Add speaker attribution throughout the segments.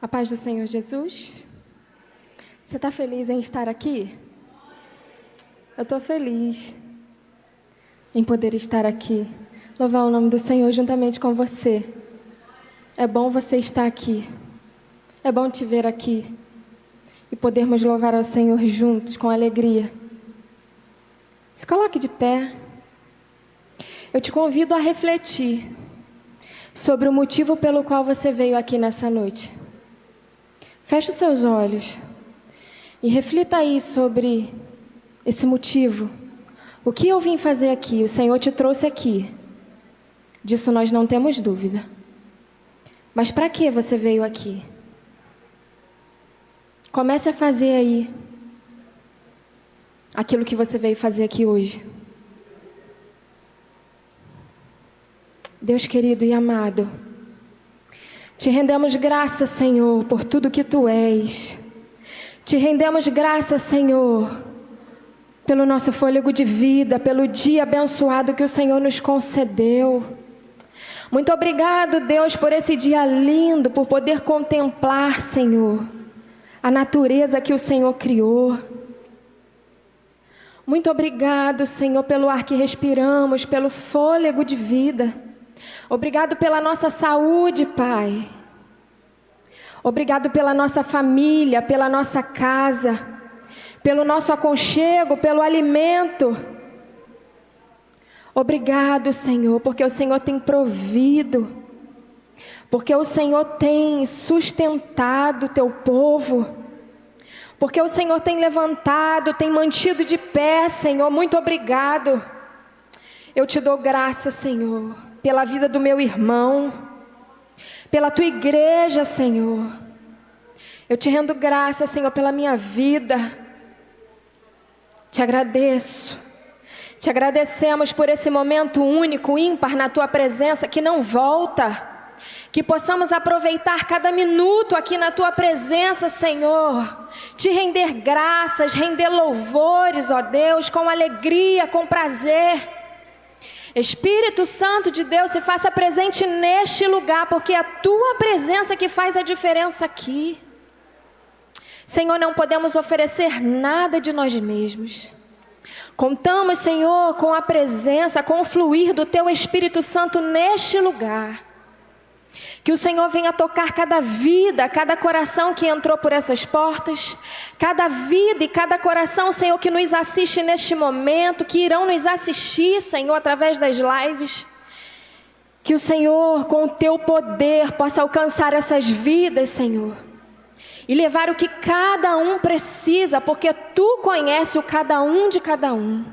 Speaker 1: A paz do Senhor Jesus. Você está feliz em estar aqui? Eu estou feliz em poder estar aqui, louvar o nome do Senhor juntamente com você. É bom você estar aqui, é bom te ver aqui e podermos louvar ao Senhor juntos, com alegria. Se coloque de pé. Eu te convido a refletir sobre o motivo pelo qual você veio aqui nessa noite. Feche os seus olhos e reflita aí sobre esse motivo. O que eu vim fazer aqui? O Senhor te trouxe aqui. Disso nós não temos dúvida. Mas para que você veio aqui? Comece a fazer aí aquilo que você veio fazer aqui hoje. Deus querido e amado, te rendemos graças, Senhor, por tudo que Tu és. Te rendemos graças, Senhor, pelo nosso fôlego de vida, pelo dia abençoado que o Senhor nos concedeu. Muito obrigado, Deus, por esse dia lindo, por poder contemplar, Senhor, a natureza que o Senhor criou. Muito obrigado, Senhor, pelo ar que respiramos, pelo fôlego de vida. Obrigado pela nossa saúde, Pai. Obrigado pela nossa família, pela nossa casa, pelo nosso aconchego, pelo alimento. Obrigado, Senhor, porque o Senhor tem provido, porque o Senhor tem sustentado o Teu povo, porque o Senhor tem levantado, tem mantido de pé, Senhor. Muito obrigado. Eu te dou graça, Senhor, pela vida do meu irmão, pela Tua igreja, Senhor. Eu te rendo graça, Senhor, pela minha vida. Te agradeço. Te agradecemos por esse momento único, ímpar na Tua presença, que não volta. Que possamos aproveitar cada minuto aqui na Tua presença, Senhor. Te render graças, render louvores, ó Deus, com alegria, com prazer. Espírito Santo de Deus, se faça presente neste lugar, porque é a Tua presença que faz a diferença aqui. Senhor, não podemos oferecer nada de nós mesmos. Contamos, Senhor, com a presença, com o fluir do Teu Espírito Santo neste lugar. Que o Senhor venha tocar cada vida, cada coração que entrou por essas portas, cada vida e cada coração, Senhor, que nos assiste neste momento, que irão nos assistir, Senhor, através das lives. Que o Senhor, com o Teu poder, possa alcançar essas vidas, Senhor, e levar o que cada um precisa, porque Tu conheces o cada um de cada um.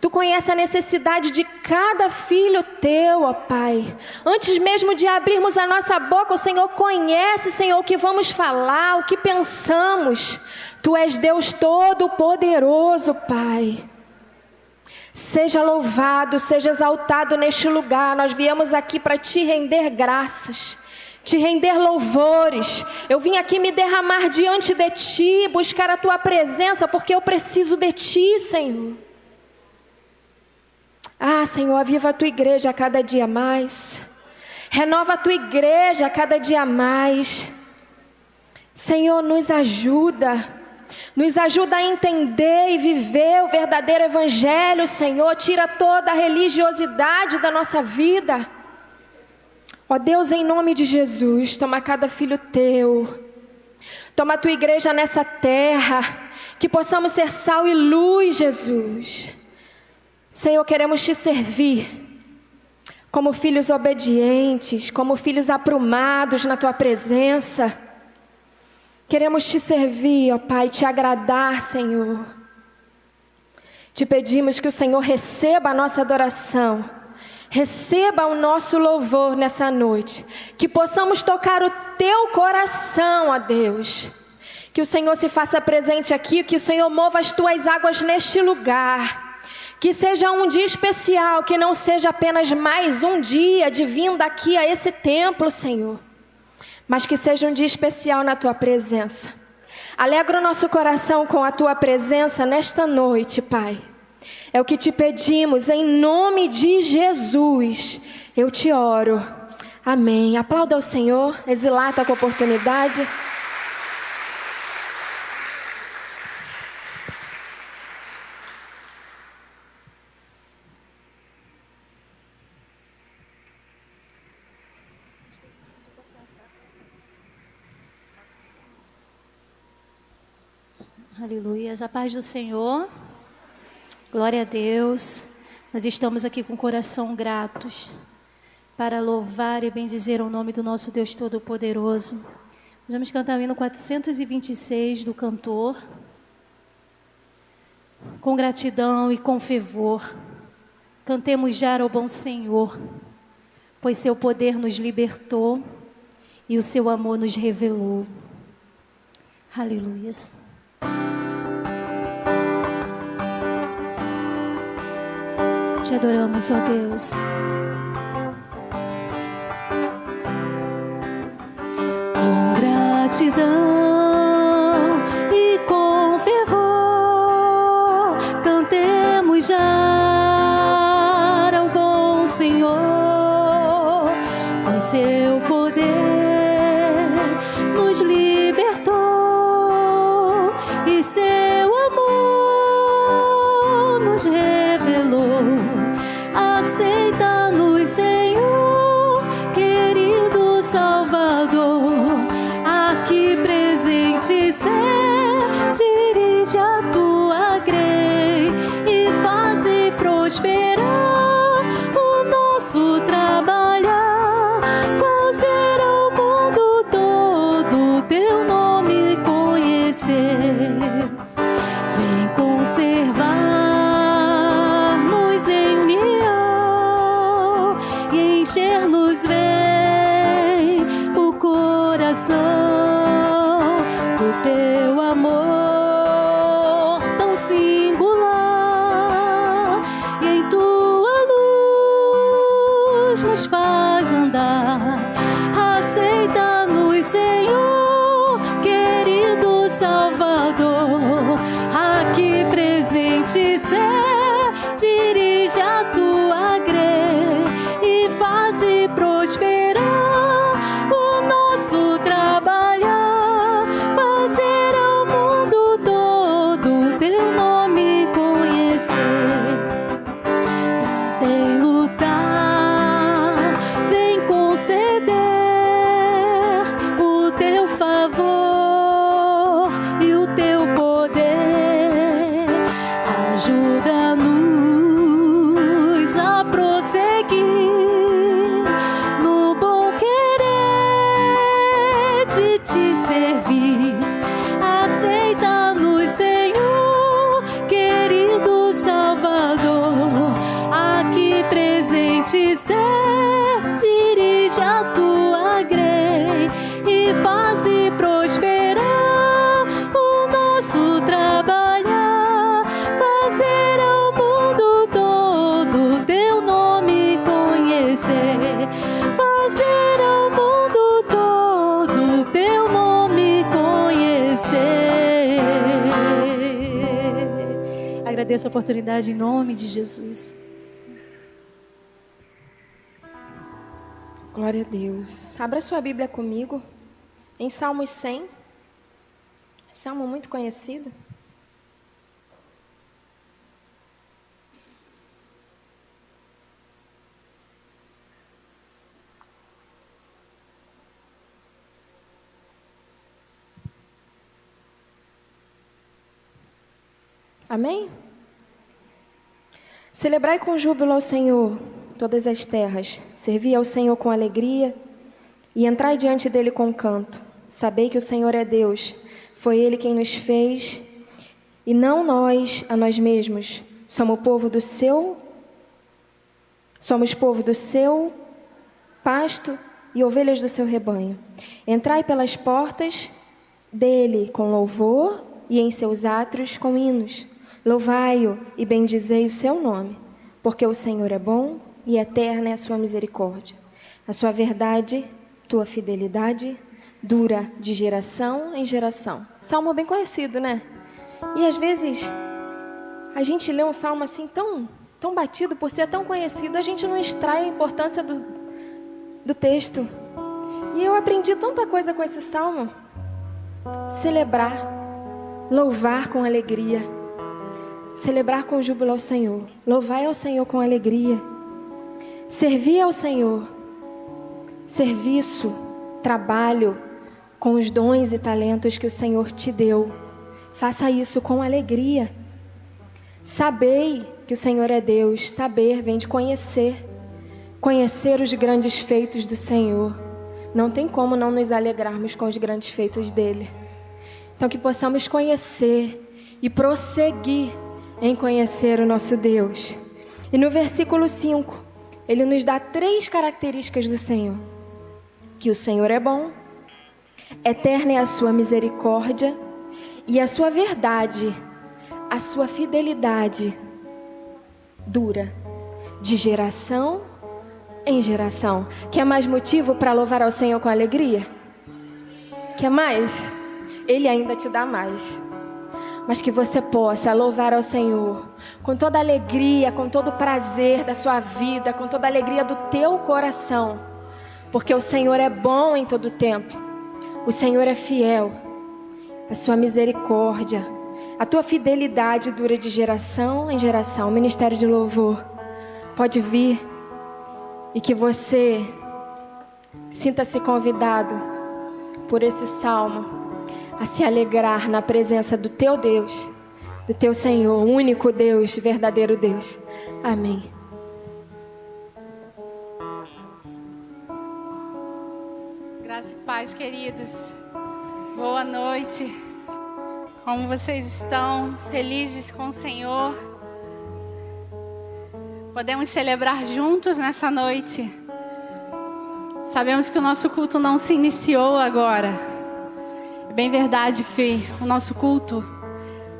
Speaker 1: Tu conheces a necessidade de cada filho Teu, ó Pai. Antes mesmo de abrirmos a nossa boca, o Senhor conhece, Senhor, o que vamos falar, o que pensamos. Tu és Deus Todo-Poderoso, Pai. Seja louvado, seja exaltado neste lugar. Nós viemos aqui para Te render graças, Te render louvores. Eu vim aqui me derramar diante de Ti, buscar a Tua presença, porque eu preciso de Ti, Senhor. Ah, Senhor, aviva a Tua igreja a cada dia mais. Renova a Tua igreja a cada dia mais. Senhor, nos ajuda a entender e viver o verdadeiro evangelho, Senhor. Tira toda a religiosidade da nossa vida. Ó Deus, em nome de Jesus, toma cada filho Teu. Toma a Tua igreja nessa terra, que possamos ser sal e luz, Jesus. Senhor, queremos Te servir como filhos obedientes, como filhos aprumados na Tua presença. Queremos Te servir, ó Pai, Te agradar, Senhor. Te pedimos que o Senhor receba a nossa adoração, receba o nosso louvor nessa noite, que possamos tocar o Teu coração, ó Deus. Que o Senhor se faça presente aqui, que o Senhor mova as Tuas águas neste lugar. Que seja um dia especial, que não seja apenas mais um dia de vinda aqui a esse templo, Senhor, mas que seja um dia especial na Tua presença. Alegra o nosso coração com a Tua presença nesta noite, Pai. É o que Te pedimos, em nome de Jesus, eu Te oro. Amém. Aplauda ao Senhor, exilata com a oportunidade.
Speaker 2: Aleluias, a paz do Senhor, glória a Deus. Nós estamos aqui com o coração gratos para louvar e bendizer o nome do nosso Deus Todo-Poderoso. Nós vamos cantar o hino 426 do cantor, com gratidão e com fervor. Cantemos já ao bom Senhor, pois seu poder nos libertou e o seu amor nos revelou. Aleluias. Te adoramos, ó Deus. Com gratidão e com fervor, cantemos já ao bom Senhor, pois seu poder nos libertou e seu amor nos revelou. Aceita-nos, Senhor, querido Salvador, aqui presente ser, dirige a tua grei e faze prosperar o nosso trabalhar, fazer ao mundo todo teu nome conhecer. Vem conservar-nos em união e encher-nos bem o coração do teu amor tão singular, e em tua luz nos faz andar. Aceita-nos, Senhor, querido Salvador, aqui presente ser, dirige a tua grei e faze prosperar o nosso trabalhar, fazer ao mundo todo teu nome conhecer. Vem lutar, vem conceder o teu favor e o teu poder. Ajuda-nos a prosseguir no bom querer de te servir. Aceita-nos, Senhor, querido Salvador, aqui presente ser, dirige a tua grei e faze prosperar o nosso trabalhar, fazer ao mundo todo teu nome conhecer, fazer ao mundo todo teu nome conhecer. Agradeço a oportunidade em nome de Jesus.
Speaker 1: Glória a Deus. Abra sua Bíblia comigo em Salmos 100. Salmo muito conhecido. Amém? Celebrai com júbilo ao Senhor todas as terras, servi ao Senhor com alegria e entrai diante dele com canto. Sabei que o Senhor é Deus, foi Ele quem nos fez e não nós a nós mesmos. Somos povo do seu pasto e ovelhas do seu rebanho. Entrai pelas portas dele com louvor e em seus átrios com hinos. Louvai-o e bendizei o seu nome, porque o Senhor é bom e eterna é a sua misericórdia. A sua verdade, tua fidelidade, dura de geração em geração. Salmo bem conhecido, né? E às vezes a gente lê um salmo assim tão batido, por ser tão conhecido, a gente não extrai a importância do texto. E eu aprendi tanta coisa com esse salmo. Celebrar, louvar com alegria, celebrar com júbilo ao Senhor, louvar ao Senhor com alegria, servir ao Senhor, serviço, trabalho com os dons e talentos que o Senhor te deu, Faça isso com alegria. Sabei que o Senhor é Deus. Saber vem de conhecer. Conhecer os grandes feitos do Senhor. Não tem como não nos alegrarmos com os grandes feitos dele. Então que possamos conhecer e prosseguir em conhecer o nosso Deus. E no versículo 5, ele nos dá 3 características do Senhor. Que o Senhor é bom, eterna é a sua misericórdia e a sua verdade, a sua fidelidade dura de geração em geração. Quer mais motivo para louvar ao Senhor com alegria? Quer mais? Ele ainda te dá mais. Mas que você possa louvar ao Senhor com toda a alegria, com todo o prazer da sua vida, com toda a alegria do teu coração. Porque o Senhor é bom em todo tempo. O Senhor é fiel. A sua misericórdia, a tua fidelidade dura de geração em geração. O ministério de louvor pode vir e que você sinta-se convidado por esse salmo a se alegrar na presença do teu Deus, do teu Senhor, único Deus, verdadeiro Deus. Amém.
Speaker 3: Graça e paz, queridos. Boa noite. Como vocês estão? Felizes com o Senhor? Podemos celebrar juntos nessa noite. Sabemos que o nosso culto não se iniciou agora. É bem verdade que o nosso culto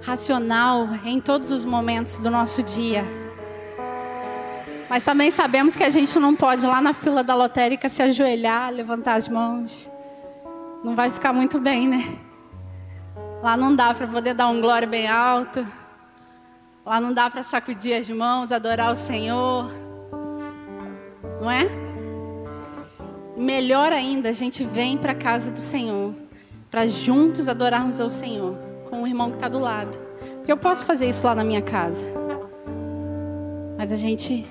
Speaker 3: racional é em todos os momentos do nosso dia. Mas também sabemos que a gente não pode lá na fila da lotérica se ajoelhar, levantar as mãos. Não vai ficar muito bem, né? Lá não dá para poder dar um glória bem alto. Lá não dá para sacudir as mãos, adorar o Senhor. Não é? Melhor ainda, a gente vem para a casa do Senhor, para juntos adorarmos ao Senhor, com o irmão que está do lado. Porque eu posso fazer isso lá na minha casa. Mas a gente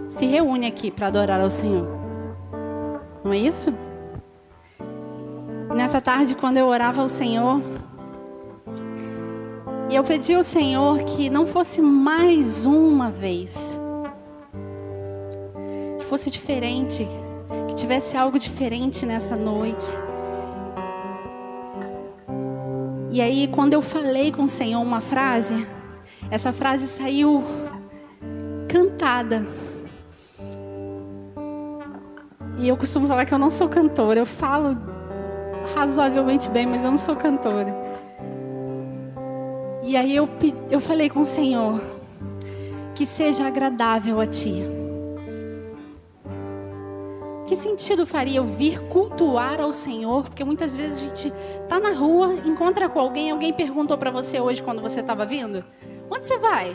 Speaker 3: se reúne aqui para adorar ao Senhor. Não é isso? Nessa tarde, quando eu orava ao Senhor, e eu pedi ao Senhor que não fosse mais uma vez, que fosse diferente, que tivesse algo diferente nessa noite. E aí, quando eu falei com o Senhor uma frase, essa frase saiu cantada. E eu costumo falar que eu não sou cantora, eu falo razoavelmente bem, mas eu não sou cantora. E aí eu falei com o Senhor, que seja agradável a Ti. Que sentido faria eu vir cultuar ao Senhor? Porque muitas vezes a gente tá na rua, encontra com alguém perguntou para você hoje quando você estava vindo: onde você vai?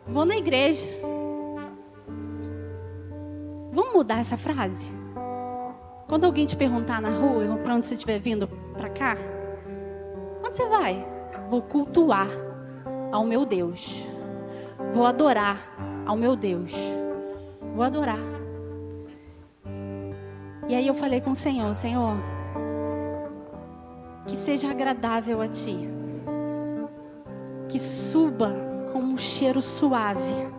Speaker 3: Vou na igreja. Vamos mudar essa frase? Quando alguém te perguntar na rua, para onde você estiver vindo para cá, onde você vai? Vou cultuar ao meu Deus. Vou adorar ao meu Deus. Vou adorar. E aí eu falei com o Senhor: Senhor, que seja agradável a Ti. Que suba como um cheiro suave.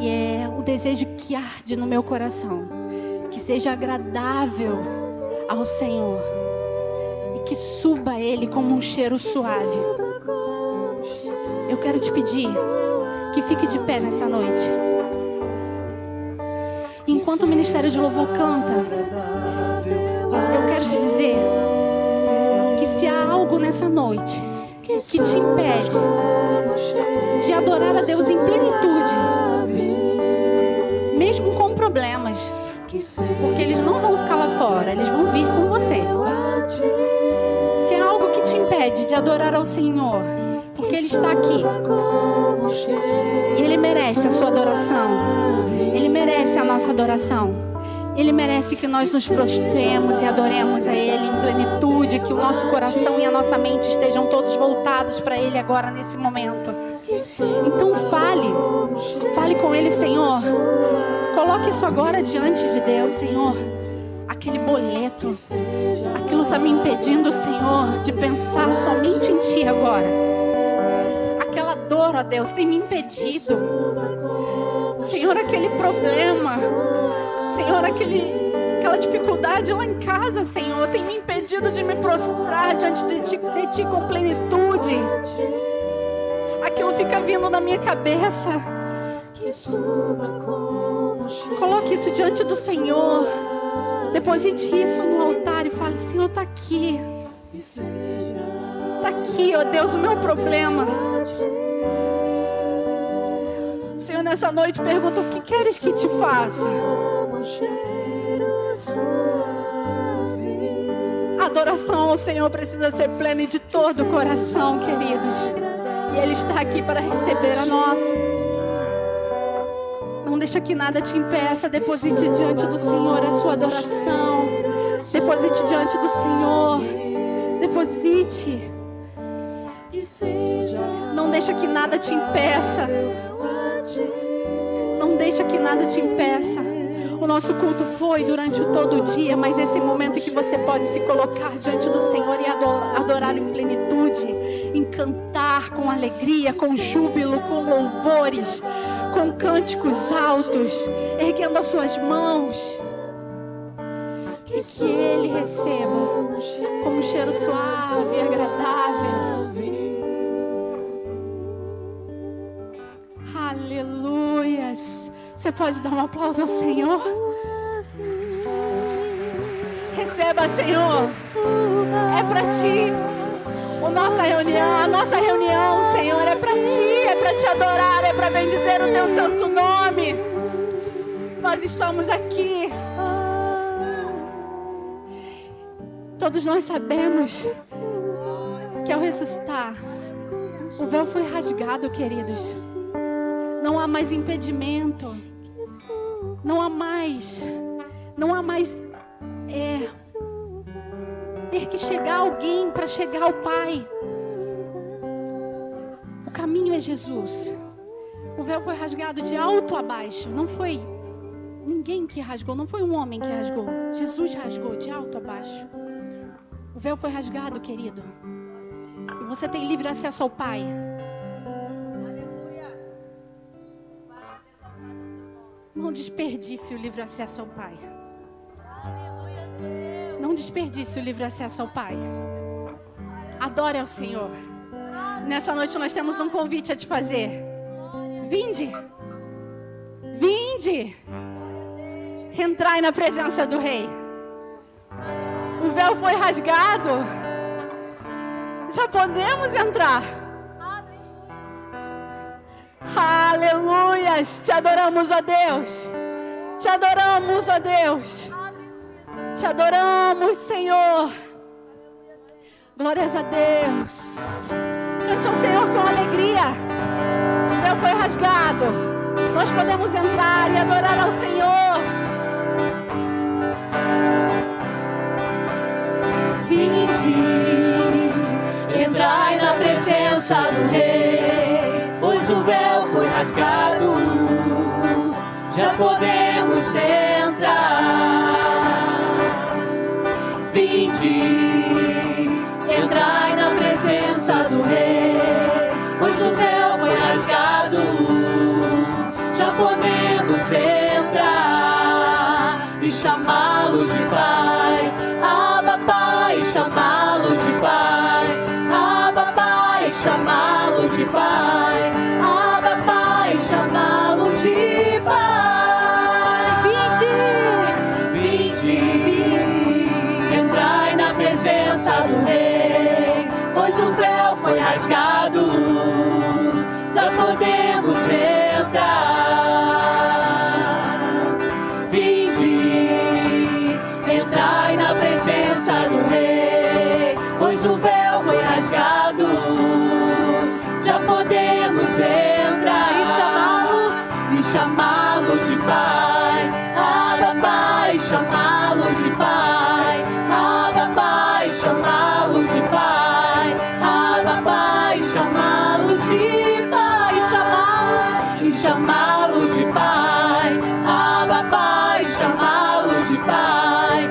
Speaker 3: E é o desejo que arde no meu coração. Que seja agradável ao Senhor. E que suba a Ele como um cheiro suave. Eu quero te pedir que fique de pé nessa noite. Enquanto o Ministério de Louvor canta, eu quero te dizer que se há algo nessa noite que te impede de adorar a Deus em plenitude, mesmo com problemas, porque eles não vão ficar lá fora, eles vão vir com você. Se há algo que te impede de adorar ao Senhor, porque Ele está aqui, e Ele merece a sua adoração, Ele merece a nossa adoração, Ele merece que nós nos prostremos e adoremos a Ele em plenitude, que o nosso coração e a nossa mente estejam todos voltados para Ele agora nesse momento. Então fale com Ele: Senhor, coloque isso agora diante de Deus. Senhor, aquele boleto, aquilo está me impedindo, Senhor, de pensar somente em Ti agora. Aquela dor, ó Deus, tem me impedido. Senhor, aquele problema, Senhor, aquela dificuldade lá em casa, Senhor, tem me impedido de me prostrar diante de Ti com plenitude. Aquilo fica vindo na minha cabeça. Coloque isso diante do Senhor. Deposite isso no altar e fale: Senhor, está aqui. Está aqui, ó Deus, o meu problema. O Senhor nessa noite pergunta: o que queres que te faça? A adoração ao Senhor precisa ser plena e de todo o coração, queridos. E Ele está aqui para receber a nossa. Não deixa que nada te impeça. Deposite diante do Senhor a sua adoração. Deposite diante do Senhor. Deposite. Não deixa que nada te impeça. Não deixa que nada te impeça. O nosso culto foi durante todo o dia, mas esse momento em que você pode se colocar diante do Senhor e adorar em plenitude, em cantar com alegria, com júbilo, com louvores, com cânticos altos, erguendo as suas mãos, e que Ele receba como um cheiro suave e agradável. Aleluias. Você pode dar um aplauso ao Senhor? Receba, Senhor. É para Ti. A nossa reunião, Senhor, é para Ti, é para Te adorar, é para bendizer o Teu santo nome. Nós estamos aqui. Todos nós sabemos que ao ressuscitar, o véu foi rasgado, queridos. Não há mais impedimento. Não há mais ter que chegar alguém para chegar ao Pai. O caminho é Jesus. O véu foi rasgado de alto a baixo. Não foi ninguém que rasgou, não foi um homem que rasgou. Jesus rasgou de alto a baixo. O véu foi rasgado, querido. E você tem livre acesso ao Pai. Não desperdice o livre acesso ao Pai. Não desperdice o livre acesso ao Pai. Adore ao Senhor. Nessa noite nós temos um convite a te fazer. Vinde. Vinde. Entrai na presença do Rei. O véu foi rasgado. Já podemos entrar. Aleluias. Te adoramos, ó Deus. Te adoramos, ó Deus. Te adoramos, Senhor. Glórias a Deus. Cante ao Senhor com alegria. O véu foi rasgado. Nós podemos entrar e adorar ao Senhor.
Speaker 4: Vinde, entrai na presença do Rei, pois o véu foi rasgado, já podemos entrar. Vinde, entrai na presença do Rei, pois o véu foi rasgado, já podemos entrar e chamá-lo de Pai. Abba, Pai, chamá-lo de Pai. Abba, Pai, chamá-lo de Pai. Abba, Pai, chamá-lo de Pai. Vinde, entrai na presença do Rei, pois o véu foi rasgado, já podemos entrar. Vinde, entrai na presença do Rei, pois o véu foi rasgado, já podemos entrar e chamá-lo de Pai. Abba, Pai, chamá-lo de Pai. Abba, Pai, chamá-lo de Pai. Abba, Pai, chamá-lo de Pai. E chamá-lo de Pai. Abba, Pai, chamá-lo de Pai.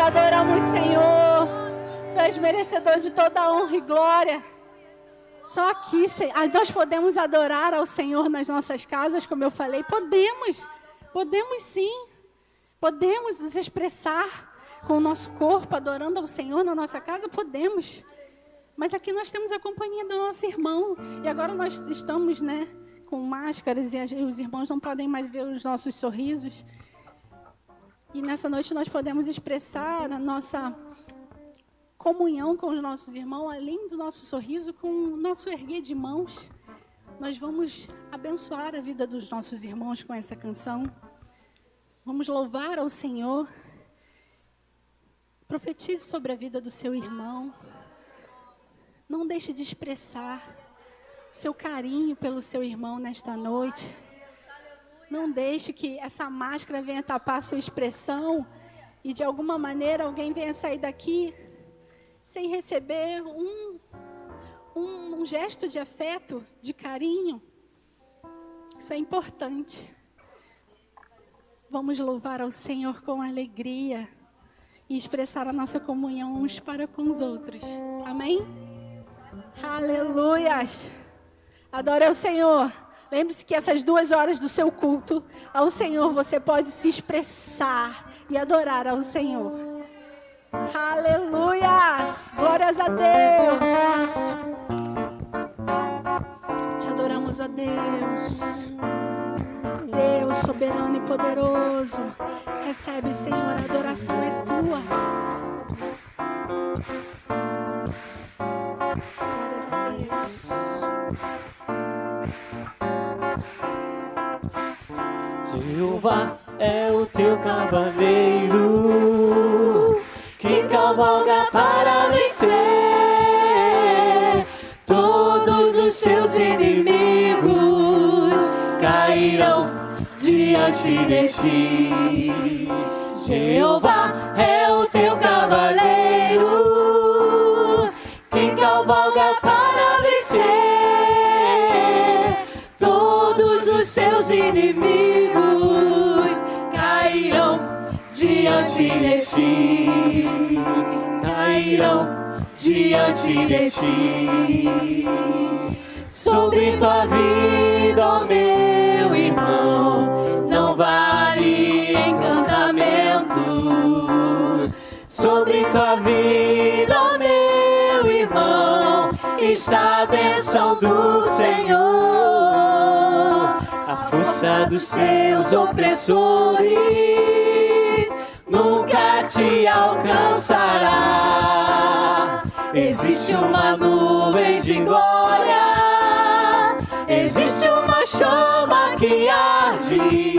Speaker 3: adoramos, Senhor. Tu és merecedor de toda a honra e glória. Só aqui, nós podemos adorar ao Senhor nas nossas casas, como eu falei. Podemos sim. Podemos nos expressar com o nosso corpo, adorando ao Senhor na nossa casa, podemos. Mas aqui nós temos a companhia do nosso irmão. E agora nós estamos, com máscaras e os irmãos não podem mais ver os nossos sorrisos. E nessa noite nós podemos expressar a nossa comunhão com os nossos irmãos, além do nosso sorriso, com o nosso erguer de mãos. Nós vamos abençoar a vida dos nossos irmãos com essa canção. Vamos louvar ao Senhor. Profetize sobre a vida do seu irmão. Não deixe de expressar o seu carinho pelo seu irmão nesta noite. Não deixe que essa máscara venha tapar a sua expressão e de alguma maneira alguém venha sair daqui sem receber um gesto de afeto, de carinho. Isso é importante. Vamos louvar ao Senhor com alegria e expressar a nossa comunhão uns para com os outros. Amém? Aleluias! Adore ao Senhor. Lembre-se que essas 2 horas do seu culto ao Senhor você pode se expressar e adorar ao Senhor. Aleluias! Glórias a Deus! Te adoramos, ó Deus. Deus soberano e poderoso. Recebe, Senhor, a adoração é tua. Glórias a Deus.
Speaker 4: Jeová é o teu cavaleiro que cavalga para vencer todos os seus inimigos cairão diante de ti. Jeová é o teu cavaleiro que cavalga para vencer todos os seus inimigos cairão diante de ti. Cairão diante de ti. Sobre tua vida, ó meu irmão, não vale encantamentos. Sobre tua vida, ó meu irmão, está a bênção do Senhor. A força dos seus opressores nunca te alcançará. Existe uma nuvem de glória, existe uma chama que arde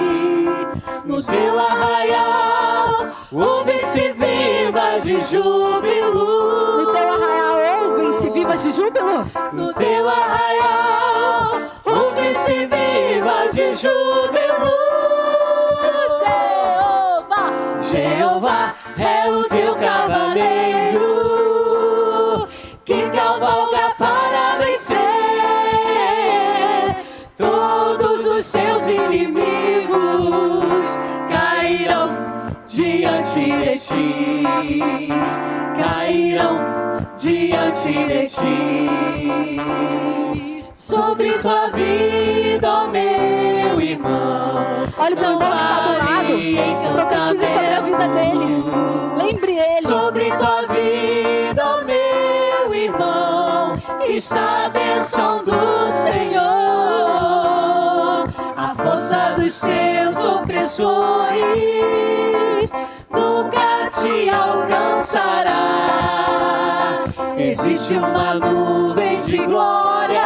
Speaker 4: no teu arraial. Ouve-se vivas de júbilo.
Speaker 3: No teu arraial ouvem-se vivas de júbilo.
Speaker 4: No teu arraial ouve-se vivas de júbilo. Jeová, Jeová é o teu cavaleiro que cavalga para vencer todos os seus inimigos cairão diante de ti. Cairão diante de ti. Sobre tua vida, ó meu irmão,
Speaker 3: olha para o irmão que está do lado. Profetize sobre a vida dele. Lembre ele.
Speaker 4: Sobre tua vida, ó meu irmão, está a bênção do Senhor. A força dos seus opressores nunca te alcançará. Existe uma nuvem de glória,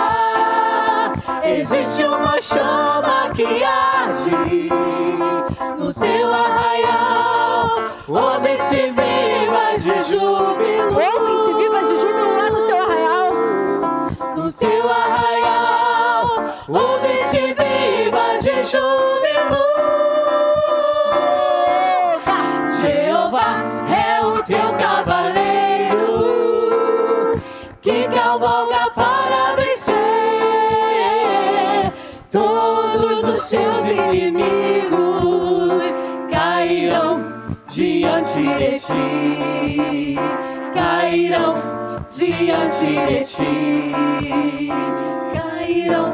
Speaker 4: existe uma chama que arde no teu arraial. Ouve-se vivas de júbilo.
Speaker 3: Ouvem-se vivas de júbilo lá no seu arraial.
Speaker 4: No teu arraial ouve-se vivas de júbilo. Jeová é o teu cavaleiro que cavalga para vencer todos os seus inimigos cairão diante diante de ti, cairão diante de ti, cairão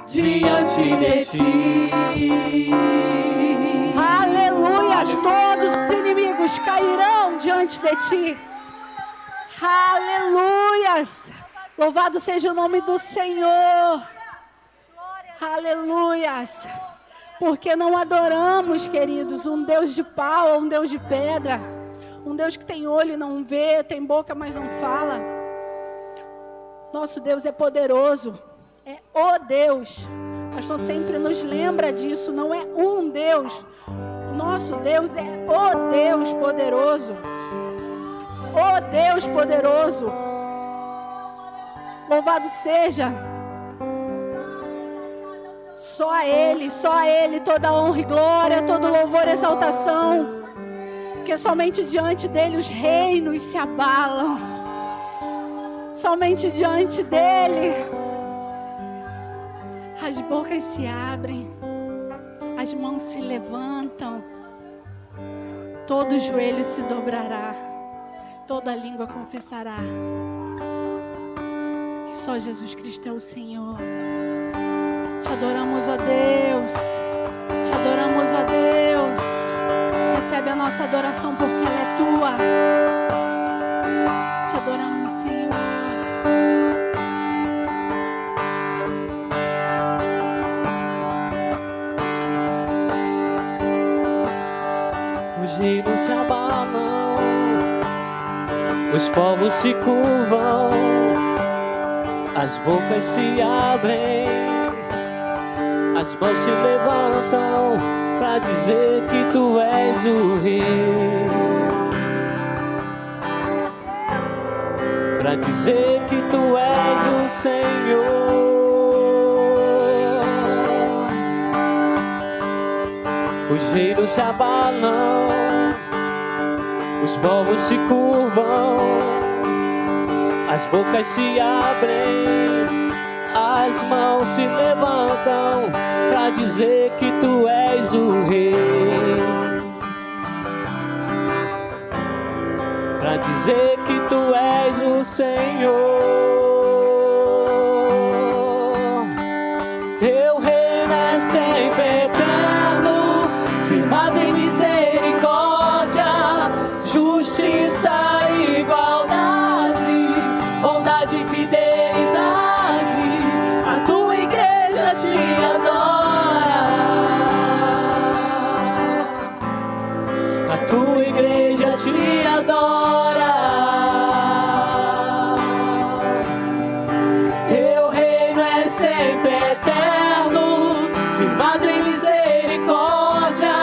Speaker 4: diante de ti.
Speaker 3: Aleluias, todos os inimigos cairão diante de ti. Aleluias, louvado seja o nome do Senhor. Aleluias, porque não adoramos, queridos, um Deus de pau ou um Deus de pedra, um Deus que tem olho e não vê, tem boca mas não fala. Nosso Deus é poderoso, é o Deus. O pastor sempre nos lembra disso, não é um Deus. Nosso Deus é o Deus poderoso. O Deus poderoso. Louvado seja. Só a Ele toda honra e glória, todo louvor e exaltação. Porque somente diante dEle os reinos se abalam. Somente diante dEle as bocas se abrem, as mãos se levantam, todo joelho se dobrará, toda língua confessará que só Jesus Cristo é o Senhor. Te adoramos, ó Deus, te adoramos, ó Deus. Recebe a nossa adoração porque ela é tua. Te adoramos, Senhor.
Speaker 4: Os reinos se abalam, os povos se curvam, as bocas se abrem, as mãos se levantam pra dizer que tu és o rei, pra dizer que tu és o Senhor. Os reinos se abalam, os povos se curvam, as bocas se abrem, as mãos se levantam pra dizer que tu és o rei, pra dizer que tu és o Senhor. Teu reino é sempre eterno, firmado em misericórdia, justiça e igualdade, bondade e fidelidade. A tua igreja te adora, a tua igreja te adora. Teu reino é sempre eterno, firmado em misericórdia,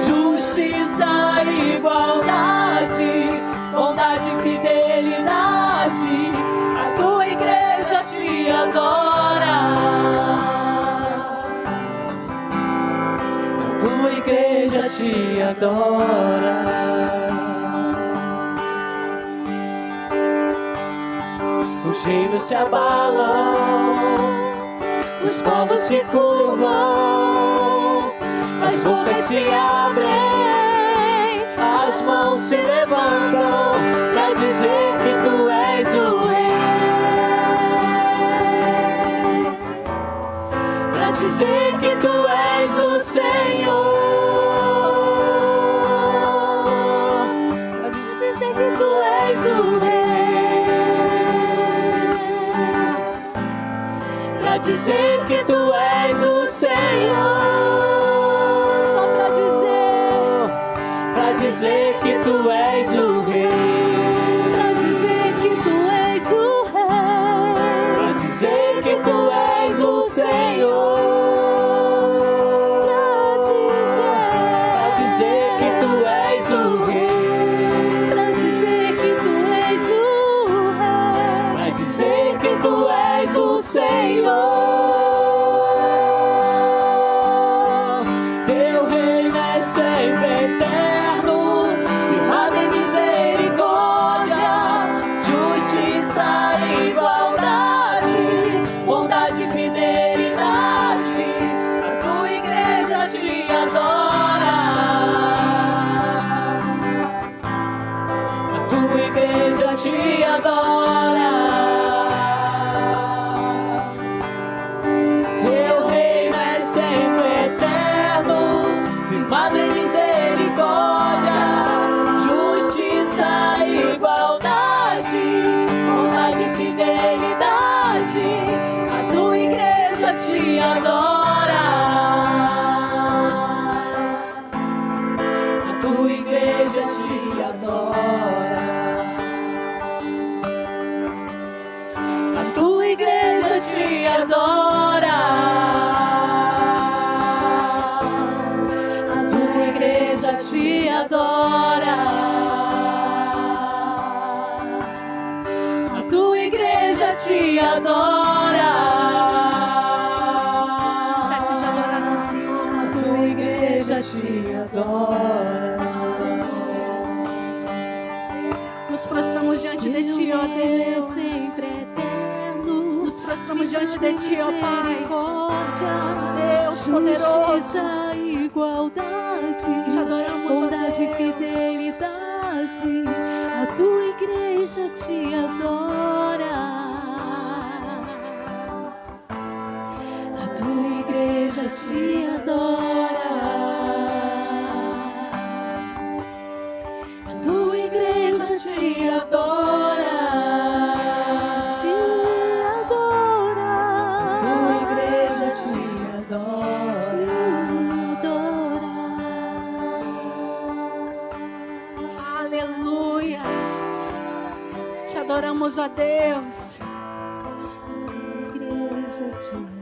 Speaker 4: justiça e igualdade, bondade e fidelidade. A tua igreja te adora, a tua igreja te adora. Os reinos se abalam, os povos se curvam, as bocas se abrem, as mãos se levantam pra dizer que tu és o rei, pra dizer que tu és o Senhor, pra dizer que tu és o rei, pra dizer que tu és o Senhor. Dizer que tu és o rei,
Speaker 2: Pra dizer que tu és o rei,
Speaker 4: pra dizer que tu és o Senhor, pra dizer que tu és o rei,
Speaker 2: pra dizer que tu és o rei,
Speaker 4: pra dizer que tu és o Senhor. te adora. Teu reino é sempre eterno, firmado em misericórdia, justiça e igualdade, bondade e fidelidade. A tua igreja te adora. A tua igreja te adora. A tua igreja te adora. A tua igreja te adora. A tua igreja te adora.
Speaker 3: Cesse de adorar ao Senhor.
Speaker 4: A tua igreja te adora.
Speaker 3: Nos prostramos diante de ti, ó Deus.
Speaker 4: Sempre eterno,
Speaker 3: Nos prostramos diante de ti, ó Pai. Deus
Speaker 4: justiça
Speaker 3: poderoso.
Speaker 4: e igualdade,
Speaker 3: Te adoramos, ó
Speaker 4: bondade e
Speaker 3: Deus.
Speaker 4: fidelidade. A tua igreja te adora. A tua igreja te adora. A tua igreja te adora. Te adora. A tua igreja te adora. Te adora.
Speaker 3: Aleluias. Te adoramos, ó Deus.
Speaker 4: A igreja te adora.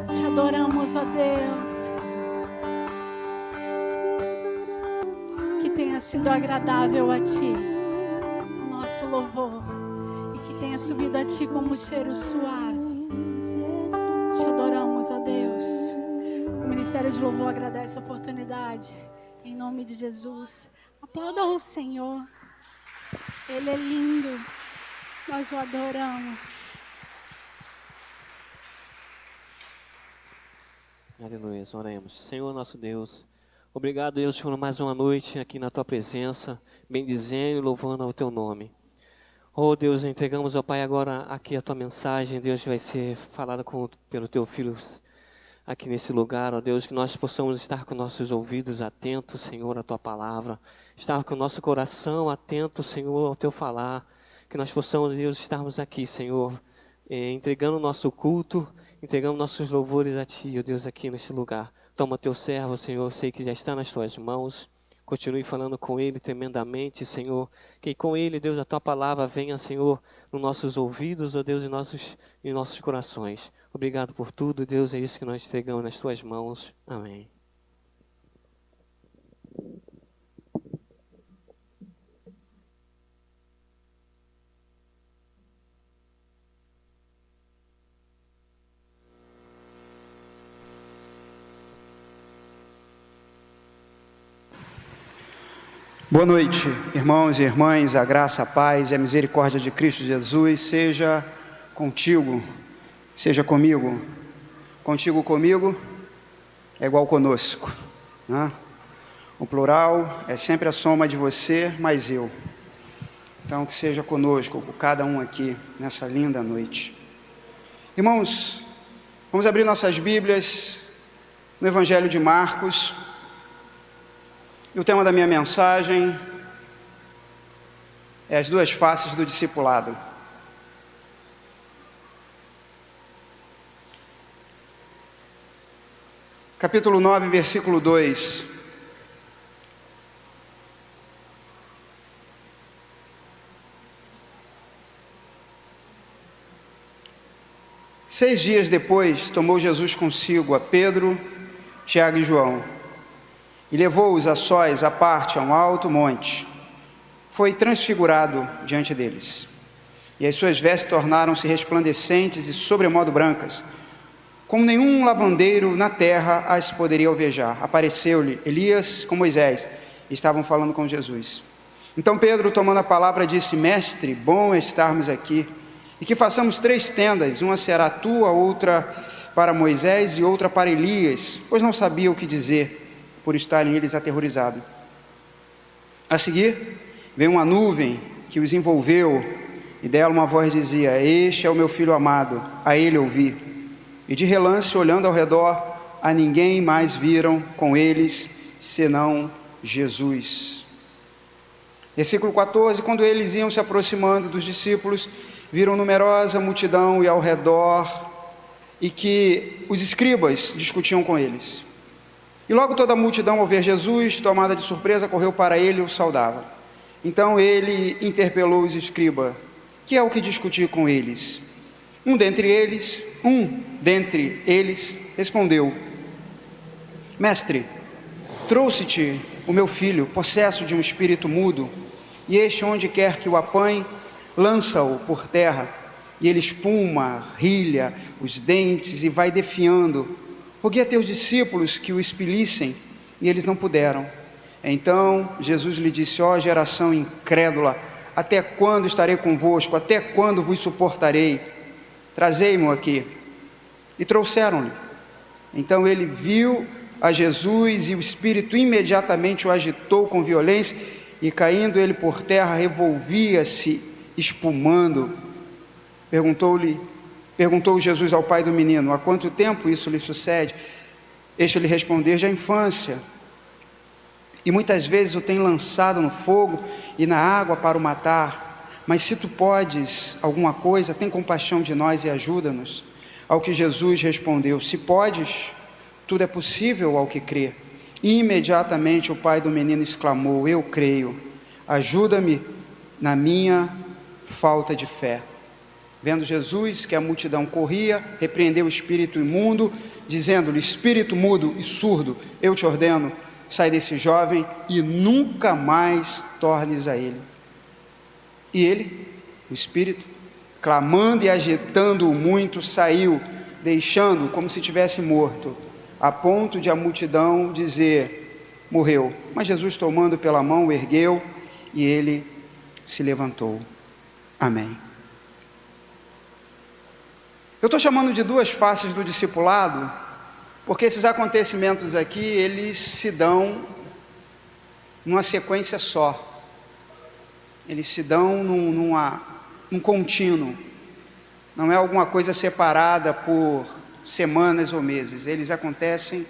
Speaker 3: Te adoramos, ó Deus. Que tenha sido agradável a ti o nosso louvor e que tenha subido a ti como um cheiro suave. Te adoramos, ó Deus. O Ministério de Louvor agradece a oportunidade. Em nome de Jesus. Aplaudam o Senhor. Ele é lindo. Nós o adoramos.
Speaker 5: Aleluia, oremos. Senhor nosso Deus, obrigado, Deus, por mais uma noite aqui na Tua presença, bendizendo e louvando ao Teu nome. Oh Deus, entregamos, ó Pai, agora aqui a Tua mensagem, Deus, vai ser falada pelo Teu Filho aqui nesse lugar, ó Deus, que nós possamos estar com nossos ouvidos atentos, Senhor, à Tua palavra, estar com o nosso coração atento, Senhor, ao Teu falar, que nós possamos, Deus, estarmos aqui, Senhor, entregando o nosso culto, entregamos nossos louvores a Ti, ó Deus, aqui neste lugar. Toma Teu servo, Senhor, eu sei que já está nas Tuas mãos. Continue falando com Ele tremendamente, Senhor. Que com Ele, Deus, a Tua palavra venha, Senhor, nos nossos ouvidos, ó Deus, em nossos corações. Obrigado por tudo, Deus, é isso que nós entregamos nas Tuas mãos. Amém.
Speaker 6: Boa noite, irmãos e irmãs, a graça, a paz e a misericórdia de Cristo Jesus seja contigo, seja comigo. Contigo, comigo, é igual conosco, né? O plural é sempre a soma de você mais eu. Então, que seja conosco, com cada um aqui, nessa linda noite. Irmãos, vamos abrir nossas Bíblias no Evangelho de Marcos. E o tema da minha mensagem é as duas faces do discipulado. Capítulo 9, versículo 2. Seis dias depois, tomou Jesus consigo a Pedro, Tiago e João, e levou-os a sós à parte, a um alto monte. Foi transfigurado diante deles. E as suas vestes tornaram-se resplandecentes e sobremodo brancas, como nenhum lavandeiro na terra as poderia alvejar. Apareceu-lhe Elias com Moisés, e estavam falando com Jesus. Então Pedro, tomando a palavra, disse: Mestre, bom é estarmos aqui, e que façamos 3 tendas, uma será tua, outra para Moisés e outra para Elias, pois não sabia o que dizer, por estarem eles aterrorizados. A seguir, veio uma nuvem que os envolveu, e dela uma voz dizia: este é o meu filho amado, a ele ouvi. E de relance, olhando ao redor, a ninguém mais viram com eles, senão Jesus. Versículo 14: quando eles iam se aproximando dos discípulos, viram numerosa multidão e ao redor, e que os escribas discutiam com eles. E logo toda a multidão, ao ver Jesus, tomada de surpresa, correu para ele e o saudava. Então ele interpelou os escribas: que é o que discutir com eles? Um dentre eles respondeu: mestre, trouxe-te o meu filho, possesso de um espírito mudo, e este, onde quer que o apanhe, lança-o por terra, e ele espuma, rilha os dentes e vai defiando. Roguei a teus discípulos que o expelissem, e eles não puderam. Então Jesus lhe disse: ó geração incrédula, até quando estarei convosco? Até quando vos suportarei? Trazei-mo aqui. E trouxeram-lhe. Então ele viu a Jesus, e o espírito imediatamente o agitou com violência, e caindo ele por terra, revolvia-se, espumando. Perguntou Jesus ao pai do menino: há quanto tempo isso lhe sucede? Este lhe respondeu: desde a infância. E muitas vezes o tem lançado no fogo e na água para o matar. Mas se tu podes alguma coisa, tem compaixão de nós e ajuda-nos. Ao que Jesus respondeu: se podes, tudo é possível ao que crê. E imediatamente o pai do menino exclamou: eu creio, ajuda-me na minha falta de fé. Vendo Jesus que a multidão corria, repreendeu o espírito imundo, dizendo-lhe: espírito mudo e surdo, eu te ordeno, sai desse jovem e nunca mais tornes a ele. E ele, o espírito, clamando e agitando-o muito, saiu, deixando-o como se tivesse morto, a ponto de a multidão dizer: morreu. Mas Jesus, tomando pela mão, o ergueu e ele se levantou. Amém. Eu estou chamando de duas faces do discipulado, porque esses acontecimentos aqui, eles se dão numa sequência só. Eles se dão num contínuo. Não é alguma coisa separada por semanas ou meses. Eles acontecem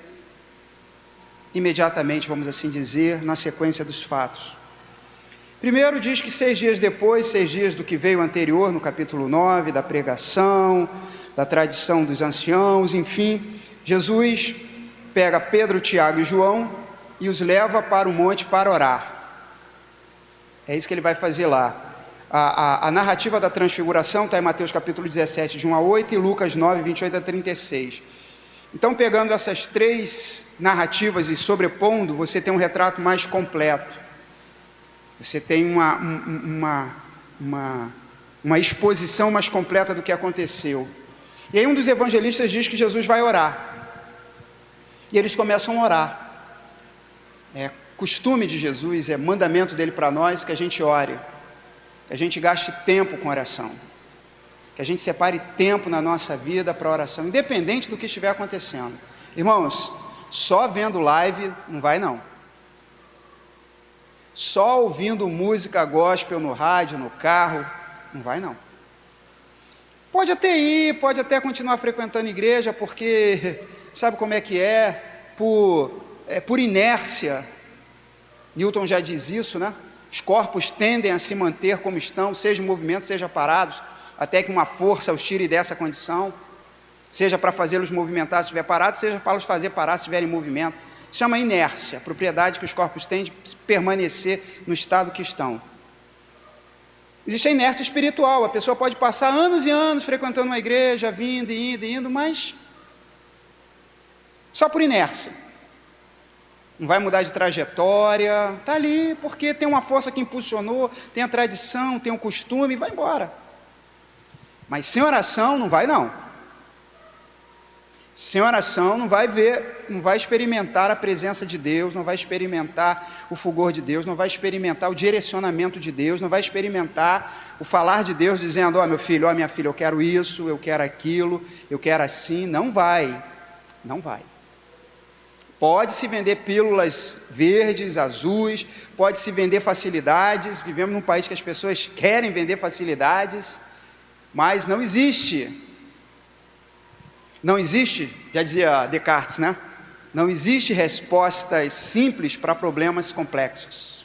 Speaker 6: imediatamente, vamos assim dizer, na sequência dos fatos. Primeiro diz que 6 dias depois, 6 dias do que veio anterior, no capítulo 9, da pregação, da tradição dos anciãos, enfim, Jesus pega Pedro, Tiago e João e os leva para o monte para orar. É isso que ele vai fazer lá. A narrativa da transfiguração está em Mateus capítulo 17, de 1 a 8, e Lucas 9, 28 a 36. Então, pegando essas 3 narrativas e sobrepondo, você tem um retrato mais completo. Você tem uma exposição mais completa do que aconteceu. E aí um dos evangelistas diz que Jesus vai orar. E eles começam a orar. É costume de Jesus, é mandamento dele para nós que a gente ore, que a gente gaste tempo com oração, que a gente separe tempo na nossa vida para oração, independente do que estiver acontecendo. Irmãos, só vendo live não vai não. Só ouvindo música gospel no rádio, no carro, não vai não. Pode até ir, pode até continuar frequentando igreja, porque sabe como é que é? Por inércia. Newton já diz isso, né? Os corpos tendem a se manter como estão, seja em movimento, seja parados, até que uma força os tire dessa condição, seja para fazê-los movimentar se estiver parado, seja para os fazer parar se estiver em movimento. Se chama inércia, a propriedade que os corpos têm de permanecer no estado que estão. Existe a inércia espiritual, a pessoa pode passar anos e anos frequentando uma igreja, vindo e indo, mas só por inércia. Não vai mudar de trajetória, está ali porque tem uma força que impulsionou, tem a tradição, tem o costume, e vai embora. Mas sem oração não vai não. Sem oração não vai ver, não vai experimentar a presença de Deus, não vai experimentar o fulgor de Deus, não vai experimentar o direcionamento de Deus, não vai experimentar o falar de Deus dizendo: ó meu filho, ó minha filha, eu quero isso, eu quero aquilo, eu quero assim. Não vai, não vai. Pode-se vender pílulas verdes, azuis, pode-se vender facilidades. Vivemos num país que as pessoas querem vender facilidades, mas não existe, já dizia Descartes, né? Não existe respostas simples para problemas complexos.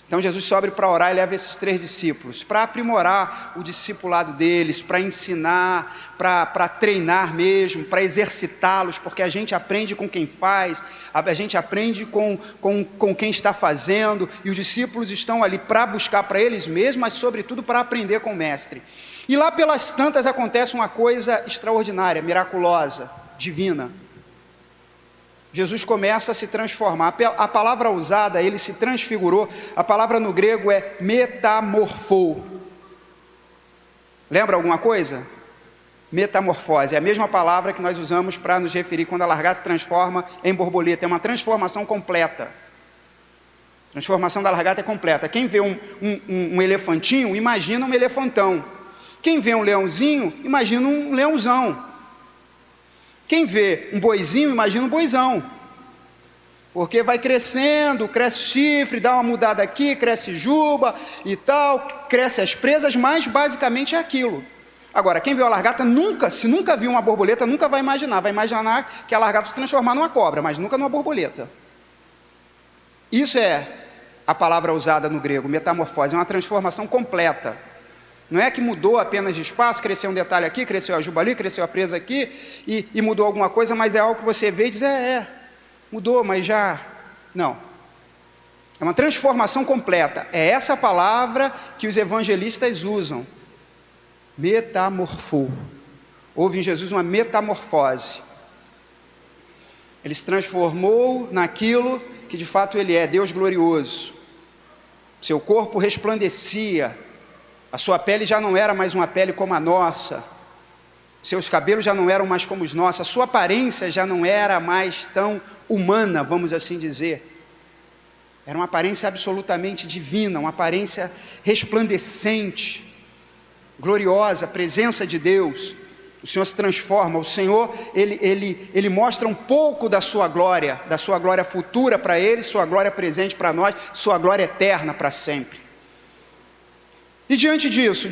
Speaker 6: Então Jesus sobe para orar e leva esses 3 discípulos, para aprimorar o discipulado deles, para ensinar, para treinar mesmo, para exercitá-los, porque a gente aprende com quem faz, a gente aprende com quem está fazendo, e os discípulos estão ali para buscar para eles mesmos, mas sobretudo para aprender com o Mestre. E lá pelas tantas acontece uma coisa extraordinária, miraculosa, divina. Jesus começa a se transformar. A palavra usada, ele se transfigurou. A palavra no grego é metamorfou. Lembra alguma coisa? Metamorfose. É a mesma palavra que nós usamos para nos referir quando a lagarta se transforma em borboleta. É uma transformação completa. A transformação da lagarta é completa. Quem vê um elefantinho, imagina um elefantão. Quem vê um leãozinho, imagina um leãozão. Quem vê um boizinho, imagina um boizão, porque vai crescendo, cresce chifre, dá uma mudada aqui, cresce juba e tal, cresce as presas, mas basicamente é aquilo. Agora, quem vê uma lagarta, se nunca viu uma borboleta, nunca vai imaginar que a lagarta se transformar numa cobra, mas nunca numa borboleta. Isso é a palavra usada no grego, metamorfose, é uma transformação completa. Não é que mudou apenas de espaço, cresceu um detalhe aqui, cresceu a juba ali, cresceu a presa aqui, e mudou alguma coisa, mas é algo que você vê e diz, mudou, mas já... Não. É uma transformação completa. É essa palavra que os evangelistas usam. Metamorfou. Houve em Jesus uma metamorfose. Ele se transformou naquilo que de fato ele é, Deus glorioso. Seu corpo resplandecia. A sua pele já não era mais uma pele como a nossa, seus cabelos já não eram mais como os nossos, a sua aparência já não era mais tão humana, vamos assim dizer. Era uma aparência absolutamente divina, uma aparência resplandecente, gloriosa, a presença de Deus. O Senhor se transforma, o Senhor, ele mostra um pouco da sua glória futura para Ele, sua glória presente para nós, sua glória eterna para sempre. E diante disso,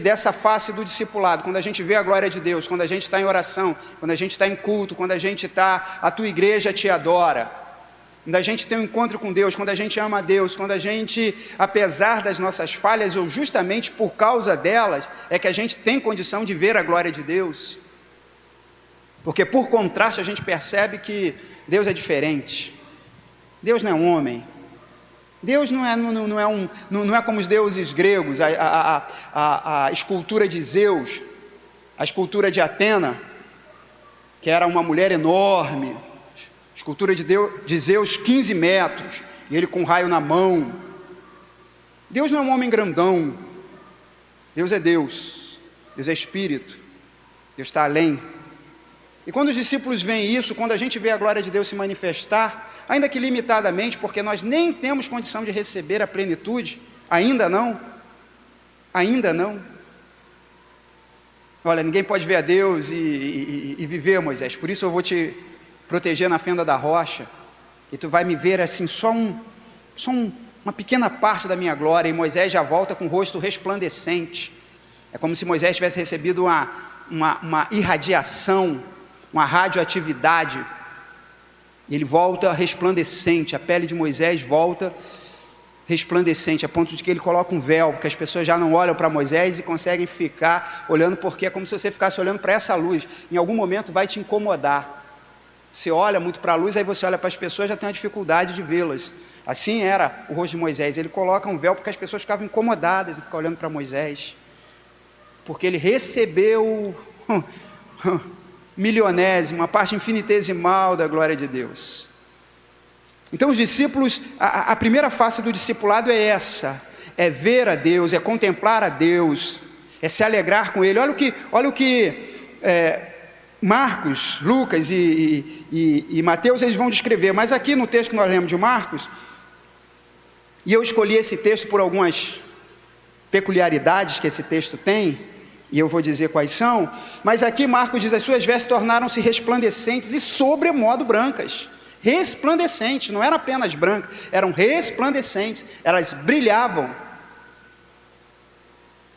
Speaker 6: dessa face do discipulado, quando a gente vê a glória de Deus, quando a gente está em oração, quando a gente está em culto, quando a gente está, a tua igreja te adora, quando a gente tem um encontro com Deus, quando a gente ama a Deus, quando a gente, apesar das nossas falhas, ou justamente por causa delas, é que a gente tem condição de ver a glória de Deus. Porque por contraste a gente percebe que Deus é diferente. Deus não é um homem. Deus não é como os deuses gregos, a escultura de Zeus, a escultura de Atena, que era uma mulher enorme, escultura de Zeus 15 metros, e ele com um raio na mão. Deus não é um homem grandão, Deus é Deus é Espírito, Deus está além. E quando os discípulos veem isso, quando a gente vê a glória de Deus se manifestar, ainda que limitadamente, porque nós nem temos condição de receber a plenitude, ainda não. Olha, ninguém pode ver a Deus e viver, Moisés, por isso eu vou te proteger na fenda da rocha, e tu vai me ver assim, só uma pequena parte da minha glória, e Moisés já volta com o rosto resplandecente. É como se Moisés tivesse recebido uma irradiação, uma radioatividade, e ele volta resplandecente, a pele de Moisés volta resplandecente, a ponto de que ele coloca um véu, porque as pessoas já não olham para Moisés e conseguem ficar olhando, porque é como se você ficasse olhando para essa luz, em algum momento vai te incomodar. Você olha muito para a luz, aí você olha para as pessoas, já tem uma dificuldade de vê-las. Assim era o rosto de Moisés, ele coloca um véu porque as pessoas ficavam incomodadas em ficar olhando para Moisés, porque ele recebeu milionésimo, uma parte infinitesimal da glória de Deus. Então os discípulos, a primeira face do discipulado é essa, é ver a Deus, é contemplar a Deus, é se alegrar com Ele. Olha o que Marcos, Lucas e Mateus eles vão descrever, mas aqui no texto que nós lemos de Marcos, e eu escolhi esse texto por algumas peculiaridades que esse texto tem, e eu vou dizer quais são, mas aqui Marcos diz, as suas vestes tornaram-se resplandecentes e sobremodo brancas. Resplandecentes, não eram apenas brancas, eram resplandecentes, elas brilhavam,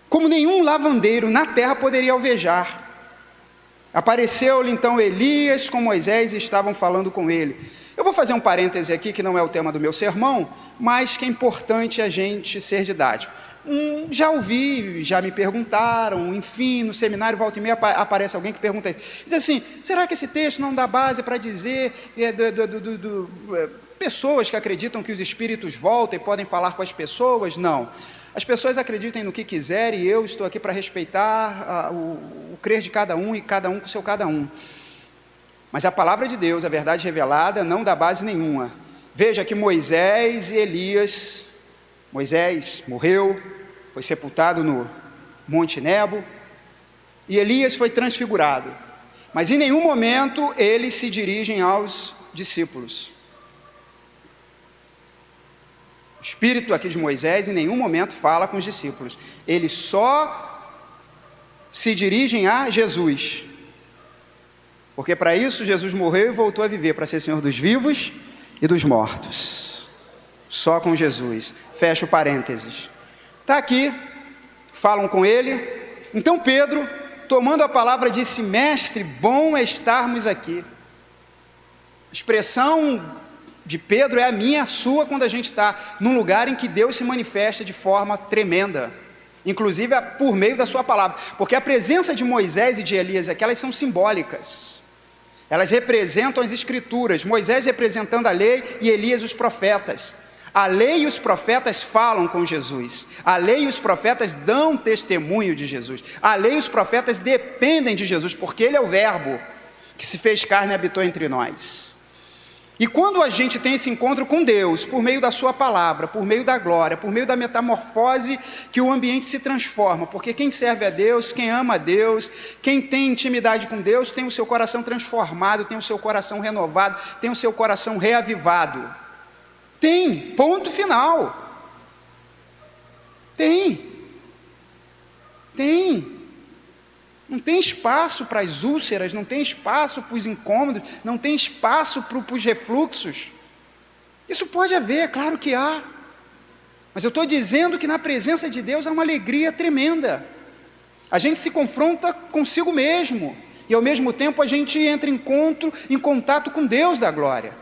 Speaker 6: como nenhum lavandeiro na terra poderia alvejar. Apareceu-lhe então Elias com Moisés e estavam falando com ele. Eu vou fazer um parêntese aqui, que não é o tema do meu sermão, mas que é importante a gente ser didático. Já ouvi, já me perguntaram, enfim, no seminário volta e meia aparece alguém que pergunta isso. Diz assim, será que esse texto não dá base para dizer pessoas que acreditam que os espíritos voltam e podem falar com as pessoas? Não. As pessoas acreditem no que quiserem e eu estou aqui para respeitar o crer de cada um e cada um com o seu cada um. Mas a palavra de Deus, a verdade revelada, não dá base nenhuma. Veja que Moisés e Elias, Moisés morreu, foi sepultado no Monte Nebo, e Elias foi transfigurado. Mas em nenhum momento eles se dirigem aos discípulos. O espírito aqui de Moisés em nenhum momento fala com os discípulos. Eles só se dirigem a Jesus. Porque para isso Jesus morreu e voltou a viver, para ser Senhor dos vivos e dos mortos. Só com Jesus. Fecha o parênteses. Está aqui, falam com ele. Então Pedro, tomando a palavra, disse, mestre, bom é estarmos aqui. A expressão de Pedro é a minha e a sua quando a gente está num lugar em que Deus se manifesta de forma tremenda, inclusive por meio da sua palavra, porque a presença de Moisés e de Elias aqui, elas são simbólicas, elas representam as escrituras, Moisés representando a lei e Elias os profetas. A lei e os profetas falam com Jesus, a lei e os profetas dão testemunho de Jesus, a lei e os profetas dependem de Jesus, porque Ele é o verbo que se fez carne e habitou entre nós. E quando a gente tem esse encontro com Deus, por meio da sua palavra, por meio da glória, por meio da metamorfose, que o ambiente se transforma, porque quem serve a Deus, quem ama a Deus, quem tem intimidade com Deus, tem o seu coração transformado, tem o seu coração renovado, tem o seu coração reavivado. Tem, ponto final. Tem. Não tem espaço para as úlceras, não tem espaço para os incômodos, não tem espaço para os refluxos. Isso pode haver, claro que há. Mas eu estou dizendo que na presença de Deus há uma alegria tremenda. A gente se confronta consigo mesmo, e ao mesmo tempo a gente entra em contato com Deus da glória.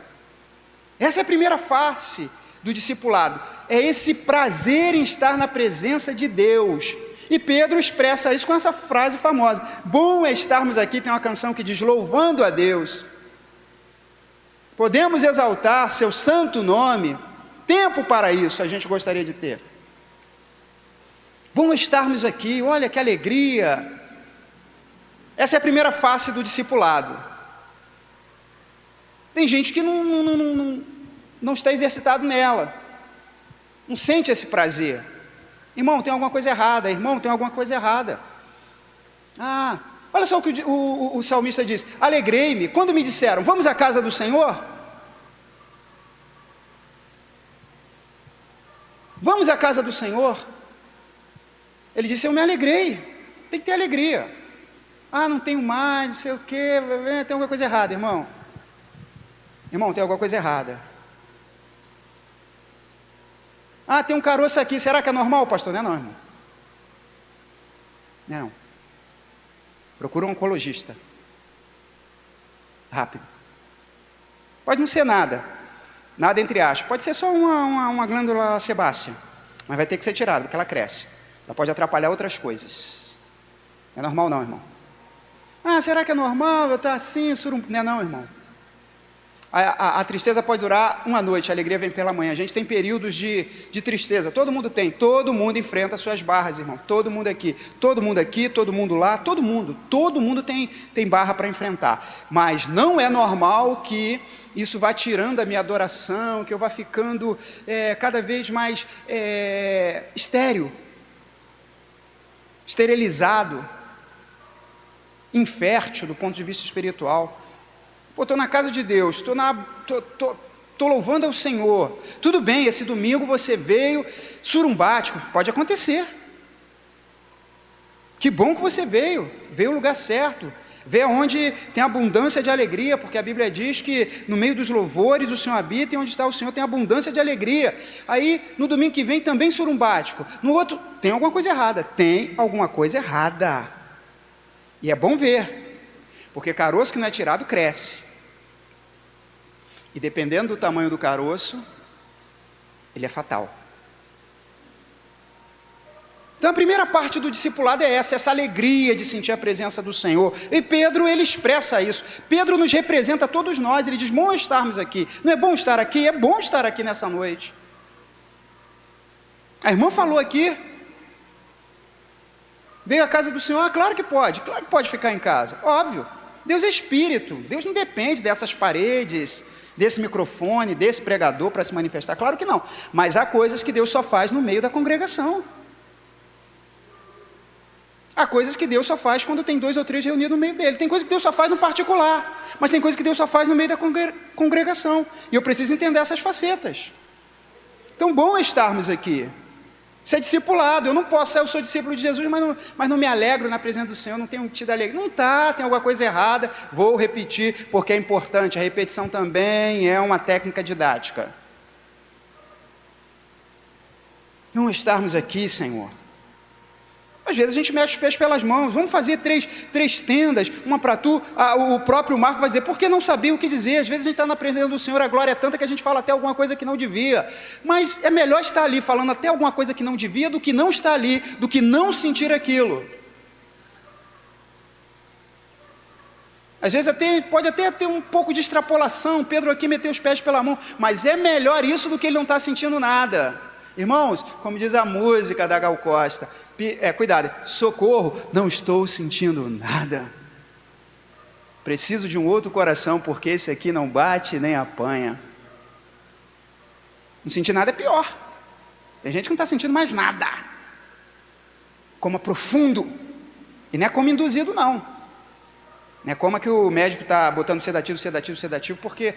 Speaker 6: Essa é a primeira face do discipulado, é esse prazer em estar na presença de Deus. E Pedro expressa isso com essa frase famosa, bom é estarmos aqui. Tem uma canção que diz, louvando a Deus, podemos exaltar seu santo nome, tempo para isso a gente gostaria de ter. Bom estarmos aqui, olha que alegria. Essa é a primeira face do discipulado. Tem gente que não está exercitado nela, não sente esse prazer. Irmão, tem alguma coisa errada, irmão, tem alguma coisa errada. Olha só o que o salmista diz, alegrei-me, quando me disseram, vamos à casa do Senhor? Vamos à casa do Senhor? Ele disse, eu me alegrei, tem que ter alegria. Não tenho mais, não sei o quê, tem alguma coisa errada, irmão. Irmão, tem alguma coisa errada. Tem um caroço aqui, será que é normal, pastor? Não é não, irmão. Não. Procura um oncologista. Rápido. Pode não ser nada entre aspas, pode ser só uma glândula sebácea, mas vai ter que ser tirada, porque ela cresce. Ela pode atrapalhar outras coisas. Não é normal não, irmão. Será que é normal? Eu estou assim, Não é não, irmão. A tristeza pode durar uma noite, a alegria vem pela manhã. A gente tem períodos de tristeza, todo mundo tem, todo mundo enfrenta suas barras, irmão. Todo mundo aqui, todo mundo lá, todo mundo tem barra para enfrentar. Mas não é normal que isso vá tirando a minha adoração, que eu vá ficando cada vez mais estéril, esterilizado, infértil do ponto de vista espiritual. Estou na casa de Deus, estou louvando ao Senhor. Tudo bem, esse domingo você veio surumbático, pode acontecer. Que bom que você veio ao lugar certo. Veio onde tem abundância de alegria, porque a Bíblia diz que no meio dos louvores o Senhor habita e onde está o Senhor tem abundância de alegria. Aí, no domingo que vem, também surumbático. No outro, tem alguma coisa errada. Tem alguma coisa errada. E é bom ver, porque caroço que não é tirado cresce. E dependendo do tamanho do caroço, ele é fatal. Então a primeira parte do discipulado é essa alegria de sentir a presença do Senhor. E Pedro, ele expressa isso. Pedro nos representa a todos nós, ele diz, bom estarmos aqui. Não é bom estar aqui? É bom estar aqui nessa noite. A irmã falou aqui, veio à casa do Senhor, claro que pode ficar em casa, óbvio. Deus é espírito, Deus não depende dessas paredes, desse microfone, desse pregador para se manifestar, claro que não. Mas há coisas que Deus só faz no meio da congregação. Há coisas que Deus só faz quando tem 2 ou 3 reunidos no meio dele. Tem coisas que Deus só faz no particular, mas tem coisas que Deus só faz no meio da congregação. E eu preciso entender essas facetas. Então, bom é estarmos aqui. Isso é discipulado. Eu não posso eu sou discípulo de Jesus, mas não me alegro na presença do Senhor, não tenho tido alegria. Não está, tem alguma coisa errada. Vou repetir, porque é importante. A repetição também é uma técnica didática. Não estarmos aqui, Senhor. Às vezes a gente mete os pés pelas mãos, vamos fazer três tendas, uma para tu, o próprio Marco vai dizer, porque não sabia o que dizer, às vezes a gente está na presença do Senhor, a glória é tanta que a gente fala até alguma coisa que não devia, mas é melhor estar ali falando até alguma coisa que não devia, do que não estar ali, do que não sentir aquilo. Às vezes pode até ter um pouco de extrapolação, Pedro aqui meteu os pés pela mão, mas é melhor isso do que ele não estar sentindo nada. Irmãos, como diz a música da Gal Costa, cuidado, socorro, não estou sentindo nada. Preciso de um outro coração, porque esse aqui não bate nem apanha. Não sentir nada é pior. Tem gente que não está sentindo mais nada. Coma profundo. E não é coma induzido, não. Não é coma que o médico está botando sedativo, porque,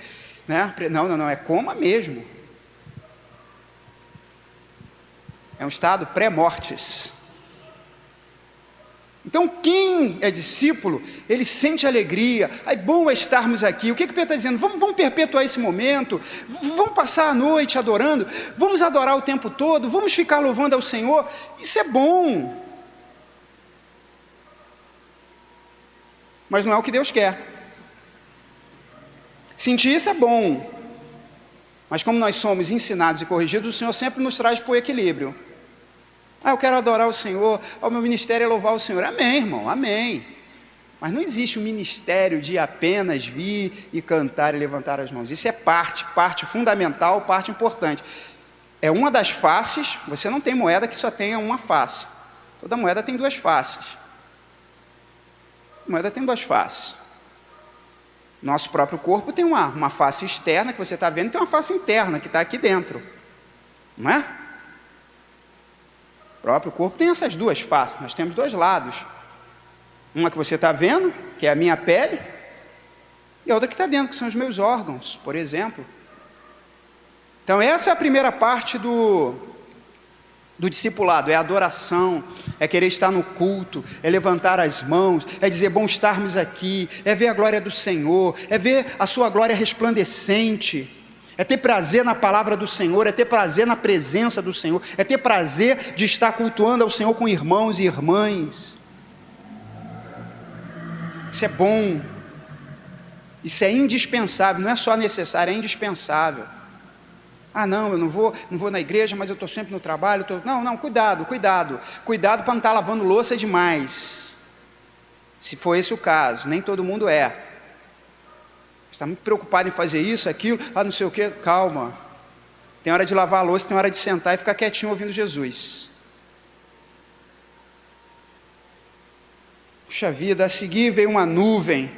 Speaker 6: né? Não, é coma mesmo. É um estado pré-mortis. Então, quem é discípulo, ele sente alegria. É bom estarmos aqui. O que Pedro está dizendo? Vamos perpetuar esse momento. Vamos passar a noite adorando. Vamos adorar o tempo todo. Vamos ficar louvando ao Senhor. Isso é bom. Mas não é o que Deus quer. Sentir isso é bom. Mas como nós somos ensinados e corrigidos, o Senhor sempre nos traz para o equilíbrio. Eu quero adorar o Senhor, o meu ministério é louvar o Senhor. Amém, irmão, amém. Mas não existe um ministério de apenas vir e cantar e levantar as mãos. Isso é parte fundamental, parte importante. É uma das faces, você não tem moeda que só tenha uma face. Toda moeda tem 2 faces. A moeda tem 2 faces. Nosso próprio corpo tem uma face externa que você está vendo e tem uma face interna que está aqui dentro. Não é? O próprio corpo tem essas 2 faces, nós temos 2 lados. Uma que você está vendo, que é a minha pele, e a outra que está dentro, que são os meus órgãos, por exemplo. Então essa é a primeira parte do discipulado, é a adoração, é querer estar no culto, é levantar as mãos, é dizer bom estarmos aqui, é ver a glória do Senhor, é ver a sua glória resplandecente, é ter prazer na palavra do Senhor, é ter prazer na presença do Senhor, é ter prazer de estar cultuando ao Senhor com irmãos e irmãs. Isso é bom, isso é indispensável, não é só necessário, é indispensável. Não, eu não vou na igreja, mas eu estou sempre no trabalho. Não, cuidado para não estar lavando louça demais. Se for esse o caso, nem todo mundo é. Você está muito preocupado em fazer isso, aquilo, não sei o quê, calma. Tem hora de lavar a louça, tem hora de sentar e ficar quietinho ouvindo Jesus. Puxa vida, a seguir veio uma nuvem.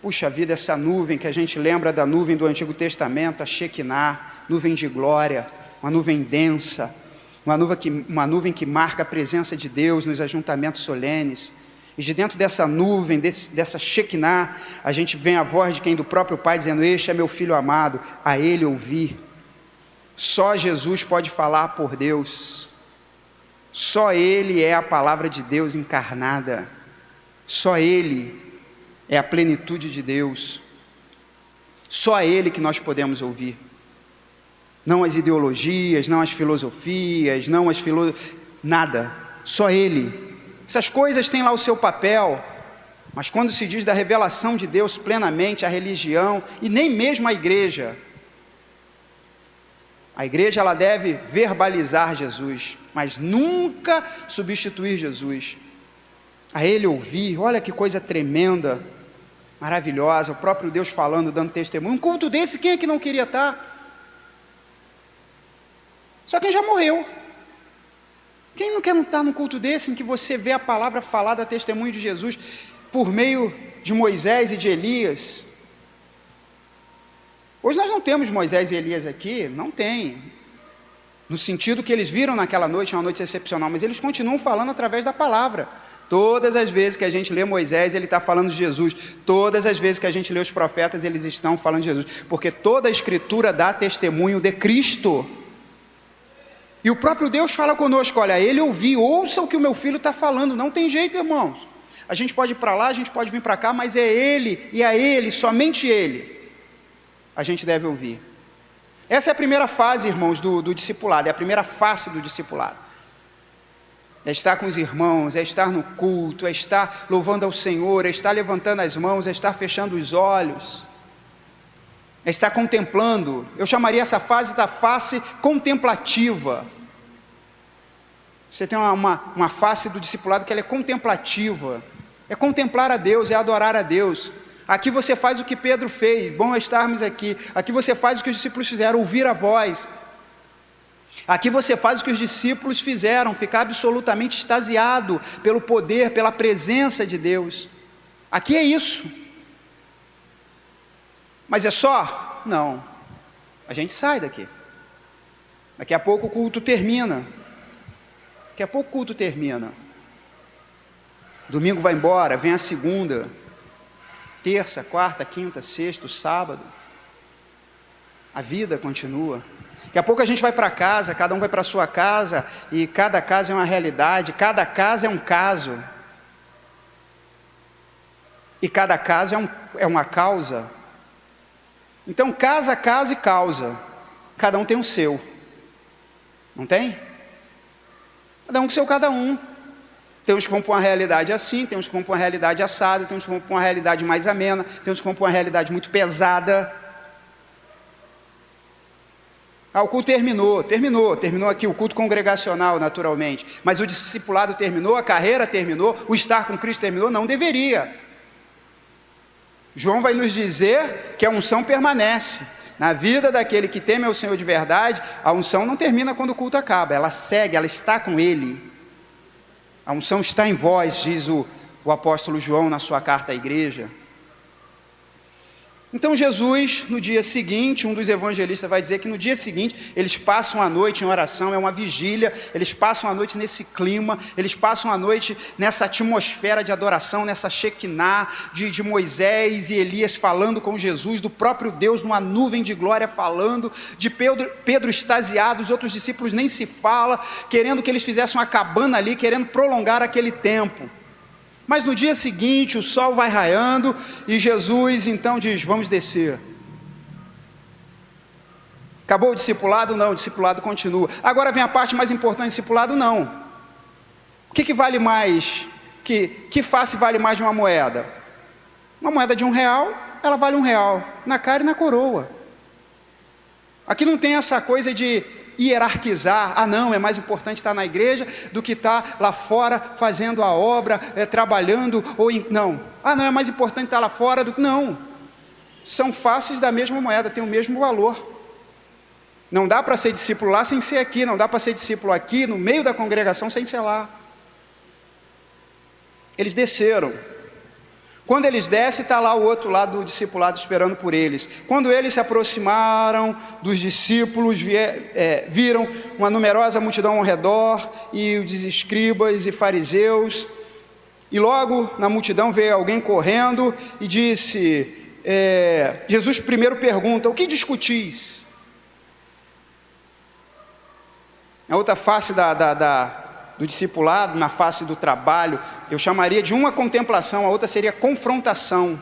Speaker 6: Puxa vida, essa nuvem que a gente lembra da nuvem do Antigo Testamento, a Shekinah, nuvem de glória, uma nuvem densa, uma nuvem que marca a presença de Deus nos ajuntamentos solenes. E de dentro dessa nuvem, dessa Shekinah, a gente vem a voz de quem? Do próprio Pai dizendo, este é meu Filho amado, a Ele ouvi. Só Jesus pode falar por Deus. Só Ele é a palavra de Deus encarnada. Só Ele é a plenitude de Deus. Só a Ele que nós podemos ouvir. Não as ideologias, não as filosofias, nada. Só Ele. Essas coisas têm lá o seu papel, mas quando se diz da revelação de Deus plenamente, a religião, e nem mesmo a igreja ela deve verbalizar Jesus, mas nunca substituir Jesus. A Ele ouvir, olha que coisa tremenda, maravilhosa, o próprio Deus falando, dando testemunho. Um culto desse, quem é que não queria estar? Só quem já morreu. Quem não quer estar num culto desse, em que você vê a palavra falada, testemunho de Jesus, por meio de Moisés e de Elias? Hoje nós não temos Moisés e Elias aqui, não tem. No sentido que eles viram naquela noite, uma noite excepcional, mas eles continuam falando através da palavra. Todas as vezes que a gente lê Moisés, ele está falando de Jesus. Todas as vezes que a gente lê os profetas, eles estão falando de Jesus. Porque toda a Escritura dá testemunho de Cristo. E o próprio Deus fala conosco, olha, Ele ouça o que o meu filho está falando. Não tem jeito, irmãos. A gente pode ir para lá, a gente pode vir para cá, mas é Ele, e a Ele, somente Ele, a gente deve ouvir. Essa é a primeira fase, irmãos, do discipulado. É a primeira face do discipulado. É estar com os irmãos, é estar no culto, é estar louvando ao Senhor, é estar levantando as mãos, é estar fechando os olhos, é estar contemplando. Eu chamaria essa fase da face contemplativa. Você tem uma face do discipulado que ela é contemplativa, é contemplar a Deus, é adorar a Deus. Aqui você faz o que Pedro fez, bom estarmos aqui. Aqui você faz o que os discípulos fizeram, ouvir a voz. Aqui você faz o que os discípulos fizeram, ficar absolutamente extasiado pelo poder, pela presença de Deus. Aqui é isso. Mas é só? Não. A gente sai daqui. Daqui a pouco o culto termina. Daqui a pouco o culto termina. Domingo vai embora, vem a segunda, terça, quarta, quinta, sexta, sábado. A vida continua. Daqui a pouco a gente vai para casa, cada um vai para a sua casa, e cada casa é uma realidade, cada casa é um caso. E cada caso é uma causa. Então, casa e causa. Cada um tem o seu. Não tem? Cada um com o seu cada um. Tem uns que vão para uma realidade assim, tem uns que vão para uma realidade assada, tem uns que vão para uma realidade mais amena, tem uns que vão para uma realidade muito pesada. O culto terminou aqui o culto congregacional, naturalmente, mas o discipulado terminou, a carreira terminou, o estar com Cristo terminou? Não deveria. João vai nos dizer que a unção permanece. Na vida daquele que teme ao Senhor de verdade, a unção não termina quando o culto acaba, ela segue, ela está com Ele. A unção está em vós, diz o apóstolo João na sua carta à igreja. Então Jesus, no dia seguinte, um dos evangelistas vai dizer que no dia seguinte, eles passam a noite em oração, é uma vigília, eles passam a noite nesse clima, eles passam a noite nessa atmosfera de adoração, nessa Shekinah de Moisés e Elias falando com Jesus, do próprio Deus numa nuvem de glória falando, de Pedro extasiado, os outros discípulos nem se fala, querendo que eles fizessem uma cabana ali, querendo prolongar aquele tempo. Mas no dia seguinte o sol vai raiando e Jesus então diz, vamos descer. Acabou o discipulado? Não, o discipulado continua. Agora vem a parte mais importante do discipulado? Não. O que vale mais? Que face vale mais de uma moeda? Uma moeda de R$1, ela vale R$1, na cara e na coroa. Aqui não tem essa coisa de hierarquizar, não, é mais importante estar na igreja do que estar lá fora fazendo a obra, trabalhando, não, é mais importante estar lá fora do que, não, são faces da mesma moeda, tem o mesmo valor. Não dá para ser discípulo lá sem ser aqui, não dá para ser discípulo aqui, no meio da congregação, sem ser lá. Eles desceram. Quando eles descem, está lá o outro lado do discipulado esperando por eles. Quando eles se aproximaram dos discípulos, viram uma numerosa multidão ao redor, e os escribas e fariseus, e logo na multidão veio alguém correndo e disse, Jesus primeiro pergunta, o que discutis? A outra face do discipulado na face do trabalho, eu chamaria de uma contemplação, a outra seria confrontação.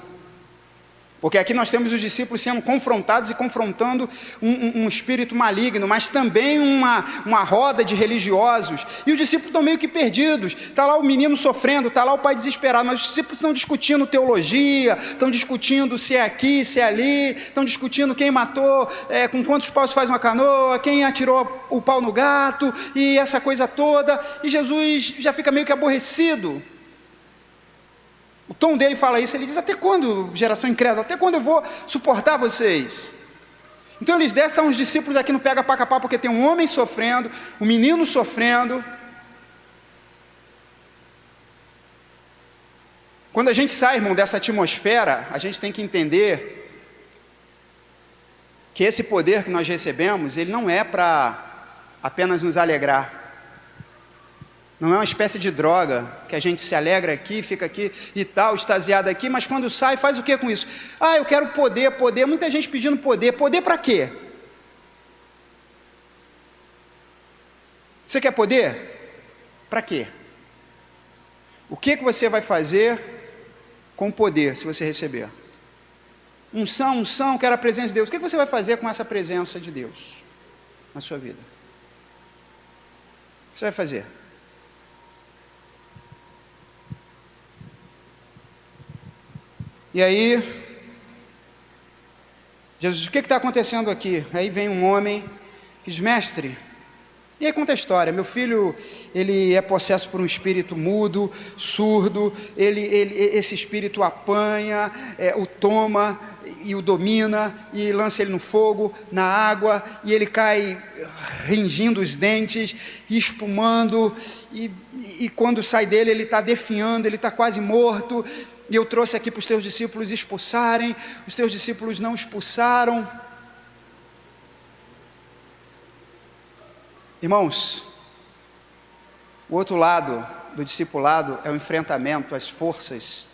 Speaker 6: Porque aqui nós temos os discípulos sendo confrontados e confrontando um espírito maligno, mas também uma roda de religiosos. E os discípulos estão meio que perdidos. Está lá o menino sofrendo, está lá o pai desesperado, mas os discípulos estão discutindo teologia, estão discutindo se é aqui, se é ali, estão discutindo quem matou, com quantos paus faz uma canoa, quem atirou o pau no gato, e essa coisa toda. E Jesus já fica meio que aborrecido. O tom dele fala isso, ele diz: até quando, geração incrédula, até quando eu vou suportar vocês? Então eles descem, estão os discípulos aqui no pega-paca-pá, porque tem um homem sofrendo, um menino sofrendo. Quando a gente sai, irmão, dessa atmosfera, a gente tem que entender que esse poder que nós recebemos, ele não é para apenas nos alegrar. Não é uma espécie de droga, que a gente se alegra aqui, fica aqui e tal, extasiado aqui, mas quando sai, faz o que com isso? Eu quero poder, muita gente pedindo poder para quê? Você quer poder? Para quê? O que você vai fazer com o poder, se você receber? Unção, quero a presença de Deus. O que você vai fazer com essa presença de Deus na sua vida? O que você vai fazer? E aí, Jesus, o que está acontecendo aqui? Aí vem um homem que diz: mestre, e aí conta a história. Meu filho, ele é possesso por um espírito mudo, surdo, esse espírito apanha, o toma e o domina, e lança ele no fogo, na água, e ele cai rangindo os dentes, espumando, e quando sai dele, ele está definhando, ele está quase morto. E eu trouxe aqui para os teus discípulos expulsarem, os teus discípulos não expulsaram. Irmãos, o outro lado do discipulado é o enfrentamento às forças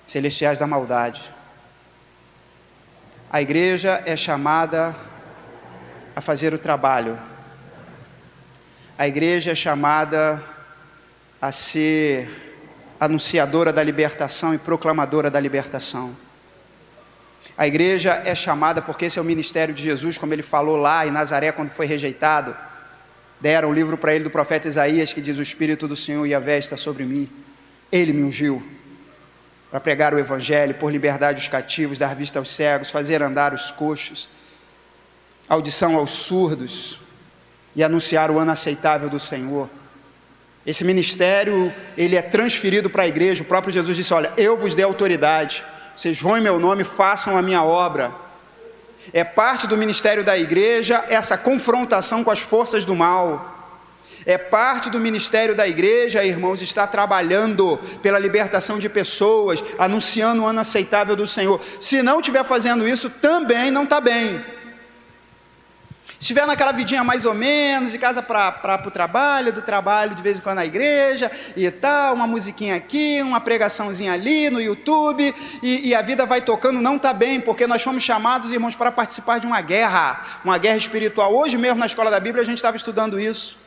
Speaker 6: celestiais da maldade. A igreja é chamada a fazer o trabalho. A igreja é chamada a ser anunciadora da libertação e proclamadora da libertação. A igreja é chamada, porque esse é o ministério de Jesus, como ele falou lá em Nazaré, quando foi rejeitado. Deram o livro para ele do profeta Isaías, que diz: o Espírito do Senhor Yahvé está sobre mim. Ele me ungiu para pregar o evangelho, pôr liberdade aos cativos, dar vista aos cegos, fazer andar os coxos, audição aos surdos, e anunciar o ano aceitável do Senhor. Esse ministério, ele é transferido para a igreja. O próprio Jesus disse: olha, eu vos dei autoridade, vocês vão em meu nome, façam a minha obra. É parte do ministério da igreja essa confrontação com as forças do mal. É parte do ministério da igreja, irmãos, estar trabalhando pela libertação de pessoas, anunciando o ano aceitável do Senhor. Se não estiver fazendo isso, também não está bem. Se estiver naquela vidinha mais ou menos, de casa para o trabalho, do trabalho de vez em quando na igreja e tal, uma musiquinha aqui, uma pregaçãozinha ali no YouTube, e a vida vai tocando, não está bem, porque nós fomos chamados, irmãos, para participar de uma guerra espiritual. Hoje mesmo na escola da Bíblia a gente estava estudando isso.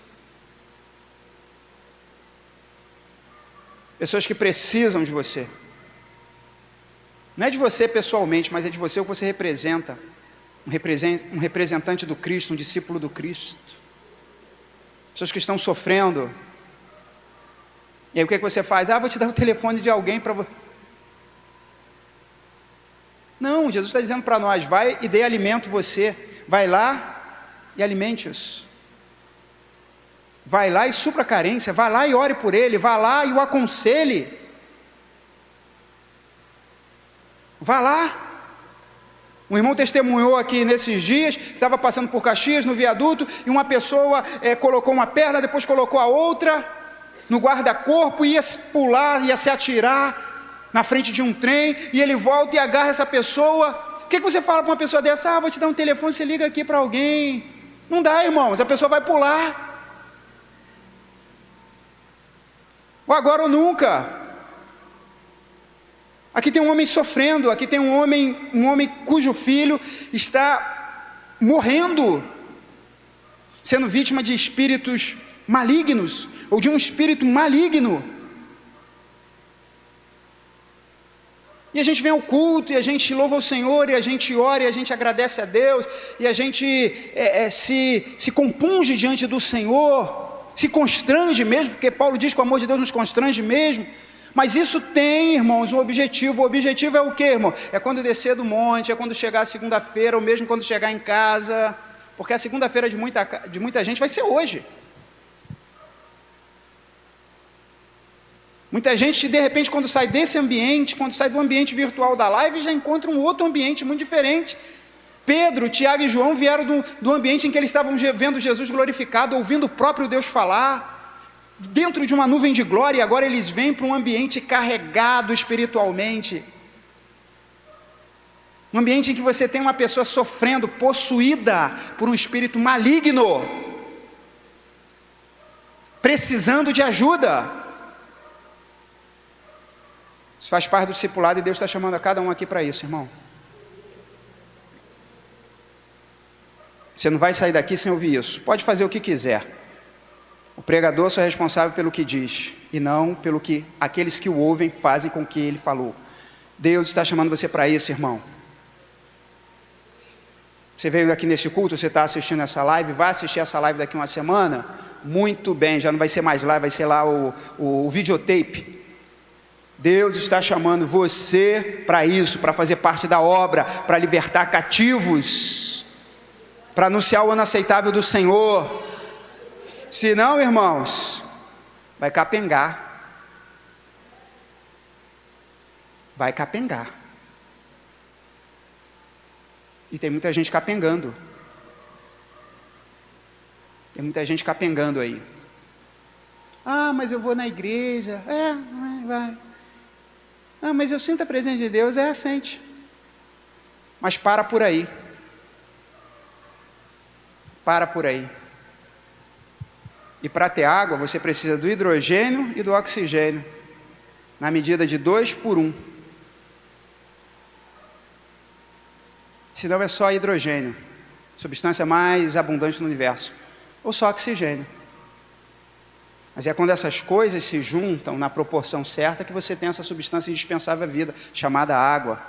Speaker 6: Pessoas que precisam de você. Não é de você pessoalmente, mas é de você o que você representa. Um representante do Cristo, um discípulo do Cristo. Pessoas que estão sofrendo. E aí o que você faz? Vou te dar o telefone de alguém para você. Não, Jesus está dizendo para nós: vai e dê alimento você. Vai lá e alimente-os. Vai lá e supra a carência. Vai lá e ore por ele. Vai lá e o aconselhe. Vai lá. Um irmão testemunhou aqui nesses dias, que estava passando por Caxias, no viaduto, e uma pessoa colocou uma perna, depois colocou a outra no guarda-corpo, ia pular, ia se atirar na frente de um trem, e ele volta e agarra essa pessoa. O que você fala para uma pessoa dessa? Vou te dar um telefone, você liga aqui para alguém. Não dá, irmãos, a pessoa vai pular. Ou agora ou nunca. Aqui tem um homem sofrendo, aqui tem um homem cujo filho está morrendo. sendo vítima de espíritos malignos, ou de um espírito maligno. E a gente vem ao culto, e a gente louva o Senhor, e a gente ora, e a gente agradece a Deus, e a gente se compunge diante do Senhor, se constrange mesmo, porque Paulo diz que o amor de Deus nos constrange mesmo. Mas isso tem, irmãos, um objetivo. O objetivo é o quê, irmão? É quando descer do monte, é quando chegar a segunda-feira, ou mesmo quando chegar em casa, porque a segunda-feira de muita gente vai ser hoje. Muita gente, de repente, quando sai desse ambiente, quando sai do ambiente virtual da live, já encontra um outro ambiente muito diferente. Pedro, Tiago e João vieram do ambiente em que eles estavam vendo Jesus glorificado, ouvindo o próprio Deus falar, dentro de uma nuvem de glória, e agora eles vêm para um ambiente carregado espiritualmente. Um ambiente em que você tem uma pessoa sofrendo, possuída por um espírito maligno, precisando de ajuda. Isso faz parte do discipulado e Deus está chamando a cada um aqui para isso, irmão. Você não vai sair daqui sem ouvir isso. Pode fazer o que quiser. O pregador só é responsável pelo que diz, e não pelo que aqueles que o ouvem fazem com o que ele falou. Deus está chamando você para isso, irmão. Você veio aqui nesse culto, você está assistindo essa live, vai assistir essa live daqui uma semana? Muito bem, já não vai ser mais live, vai ser lá o videotape. Deus está chamando você para isso, para fazer parte da obra, para libertar cativos, para anunciar o ano aceitável do Senhor. Se não, irmãos, vai capengar. Vai capengar. E tem muita gente capengando. Tem muita gente capengando aí. Ah, mas eu vou na igreja. Vai. Ah, mas eu sinto a presença de Deus. Sente. Mas para por aí. Para por aí. E para ter água, você precisa do hidrogênio e do oxigênio, na medida de 2 por 1. Senão é só hidrogênio, substância mais abundante no universo, ou só oxigênio. Mas é quando essas coisas se juntam na proporção certa que você tem essa substância indispensável à vida, chamada água.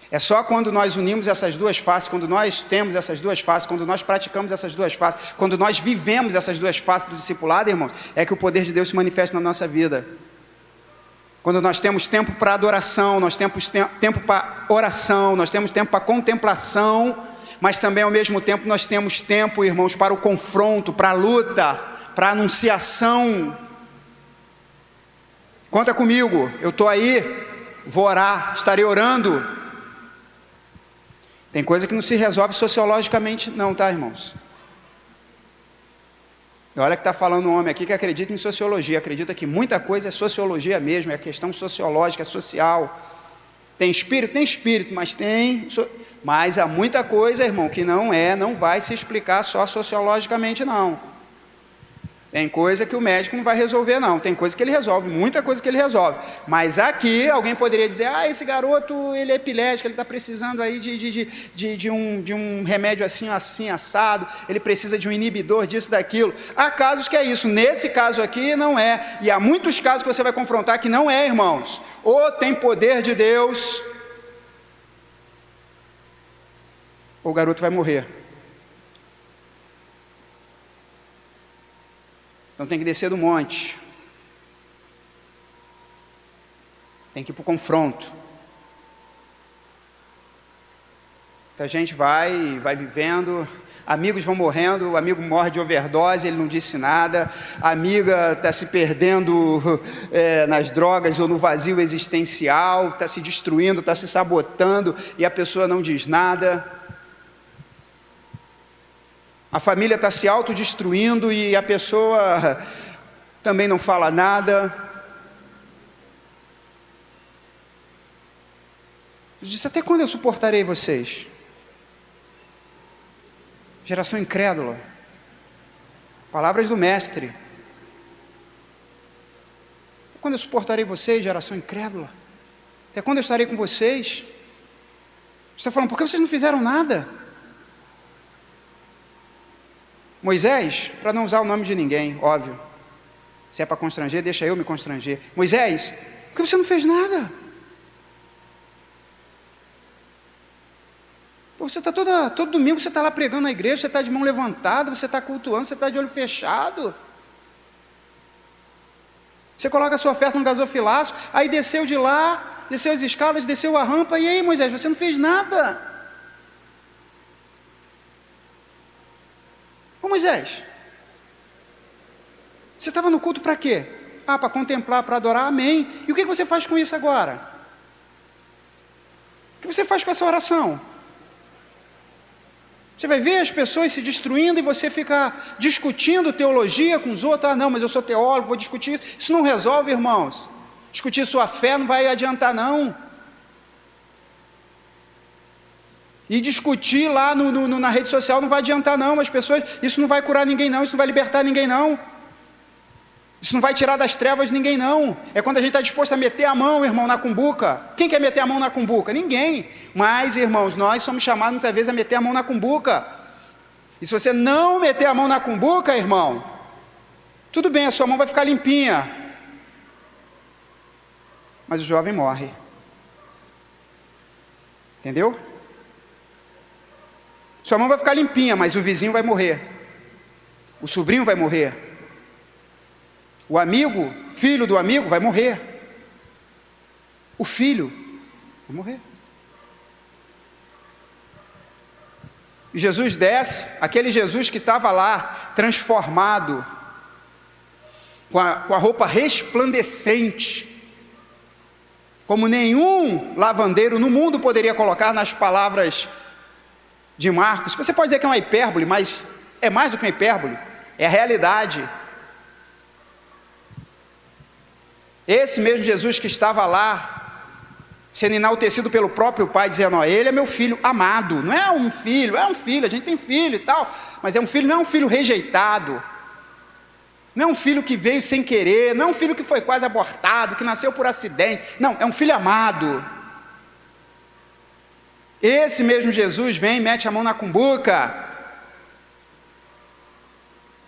Speaker 6: É só quando nós unimos essas duas faces, quando nós temos essas duas faces, quando nós praticamos essas duas faces, quando nós vivemos essas duas faces do discipulado, irmãos, é que o poder de Deus se manifesta na nossa vida. Quando nós temos tempo para adoração, nós temos tempo para oração, nós temos tempo para contemplação, mas também ao mesmo tempo nós temos tempo, irmãos, para o confronto, para a luta, para a anunciação. Conta comigo, eu estou aí, vou orar, estarei orando. Tem coisa que não se resolve sociologicamente não, tá, irmãos? E olha que está falando um homem aqui que acredita em sociologia, acredita que muita coisa é sociologia mesmo, é questão sociológica, é social. Tem espírito, mas há muita coisa, irmão, que não vai se explicar só sociologicamente não. Tem coisa que o médico não vai resolver não, tem coisa que ele resolve, muita coisa que ele resolve. Mas aqui alguém poderia dizer, esse garoto, ele é epilético, ele está precisando aí de um remédio assim, assado, ele precisa de um inibidor disso, daquilo. Há casos que é isso, nesse caso aqui não é, e há muitos casos que você vai confrontar que não é, irmãos. Ou tem poder de Deus, ou o garoto vai morrer. Então tem que descer do monte. Tem que ir para o confronto. Então a gente vai vivendo, amigos vão morrendo, o amigo morre de overdose, ele não disse nada, a amiga está se perdendo nas drogas ou no vazio existencial, está se destruindo, está se sabotando e a pessoa não diz nada. A família está se autodestruindo e a pessoa também não fala nada. Eu disse, até quando eu suportarei vocês? Geração incrédula. Palavras do mestre. Até quando eu suportarei vocês, geração incrédula? Até quando eu estarei com vocês? Você está falando, por que vocês não fizeram nada? Moisés, para não usar o nome de ninguém, óbvio. Se é para constranger, deixa eu me constranger. Moisés, por que você não fez nada? Pô, você está todo domingo, você está lá pregando na igreja, você está de mão levantada, você está cultuando, você está de olho fechado. Você coloca a sua oferta no gasofilaço, aí desceu de lá, desceu as escadas, desceu a rampa, e aí, Moisés, você não fez nada. Ô Moisés, você estava no culto para quê? Ah, para contemplar, para adorar, amém. E o que você faz com isso agora? O que você faz com essa oração? Você vai ver as pessoas se destruindo e você fica discutindo teologia com os outros. Ah, não, mas eu sou teólogo, vou discutir isso. Isso não resolve, irmãos. Discutir sua fé não vai adiantar, não. E discutir lá na rede social não vai adiantar, não. As pessoas, isso não vai curar ninguém, não. Isso não vai libertar ninguém, não. Isso não vai tirar das trevas ninguém, não. É quando a gente está disposto a meter a mão, irmão, na cumbuca. Quem quer meter a mão na cumbuca? Ninguém. Mas, irmãos, nós somos chamados muitas vezes a meter a mão na cumbuca. E se você não meter a mão na cumbuca, irmão, tudo bem, a sua mão vai ficar limpinha. Mas o jovem morre. Entendeu? Sua mão vai ficar limpinha, mas o vizinho vai morrer. O sobrinho vai morrer. O amigo, filho do amigo, vai morrer. O filho vai morrer. E Jesus desce, aquele Jesus que estava lá, transformado, com a roupa resplandecente, como nenhum lavandeiro no mundo poderia colocar nas palavras de Marcos. Você pode dizer que é uma hipérbole, mas é mais do que uma hipérbole, é a realidade. Esse mesmo Jesus que estava lá, sendo enaltecido pelo próprio Pai, dizendo, ó, ele é meu filho amado. Não é um filho, é um filho, a gente tem filho e tal, mas é um filho, não é um filho rejeitado, não é um filho que veio sem querer, não é um filho que foi quase abortado, que nasceu por acidente, não, é um filho amado. Esse mesmo Jesus vem e mete a mão na cumbuca.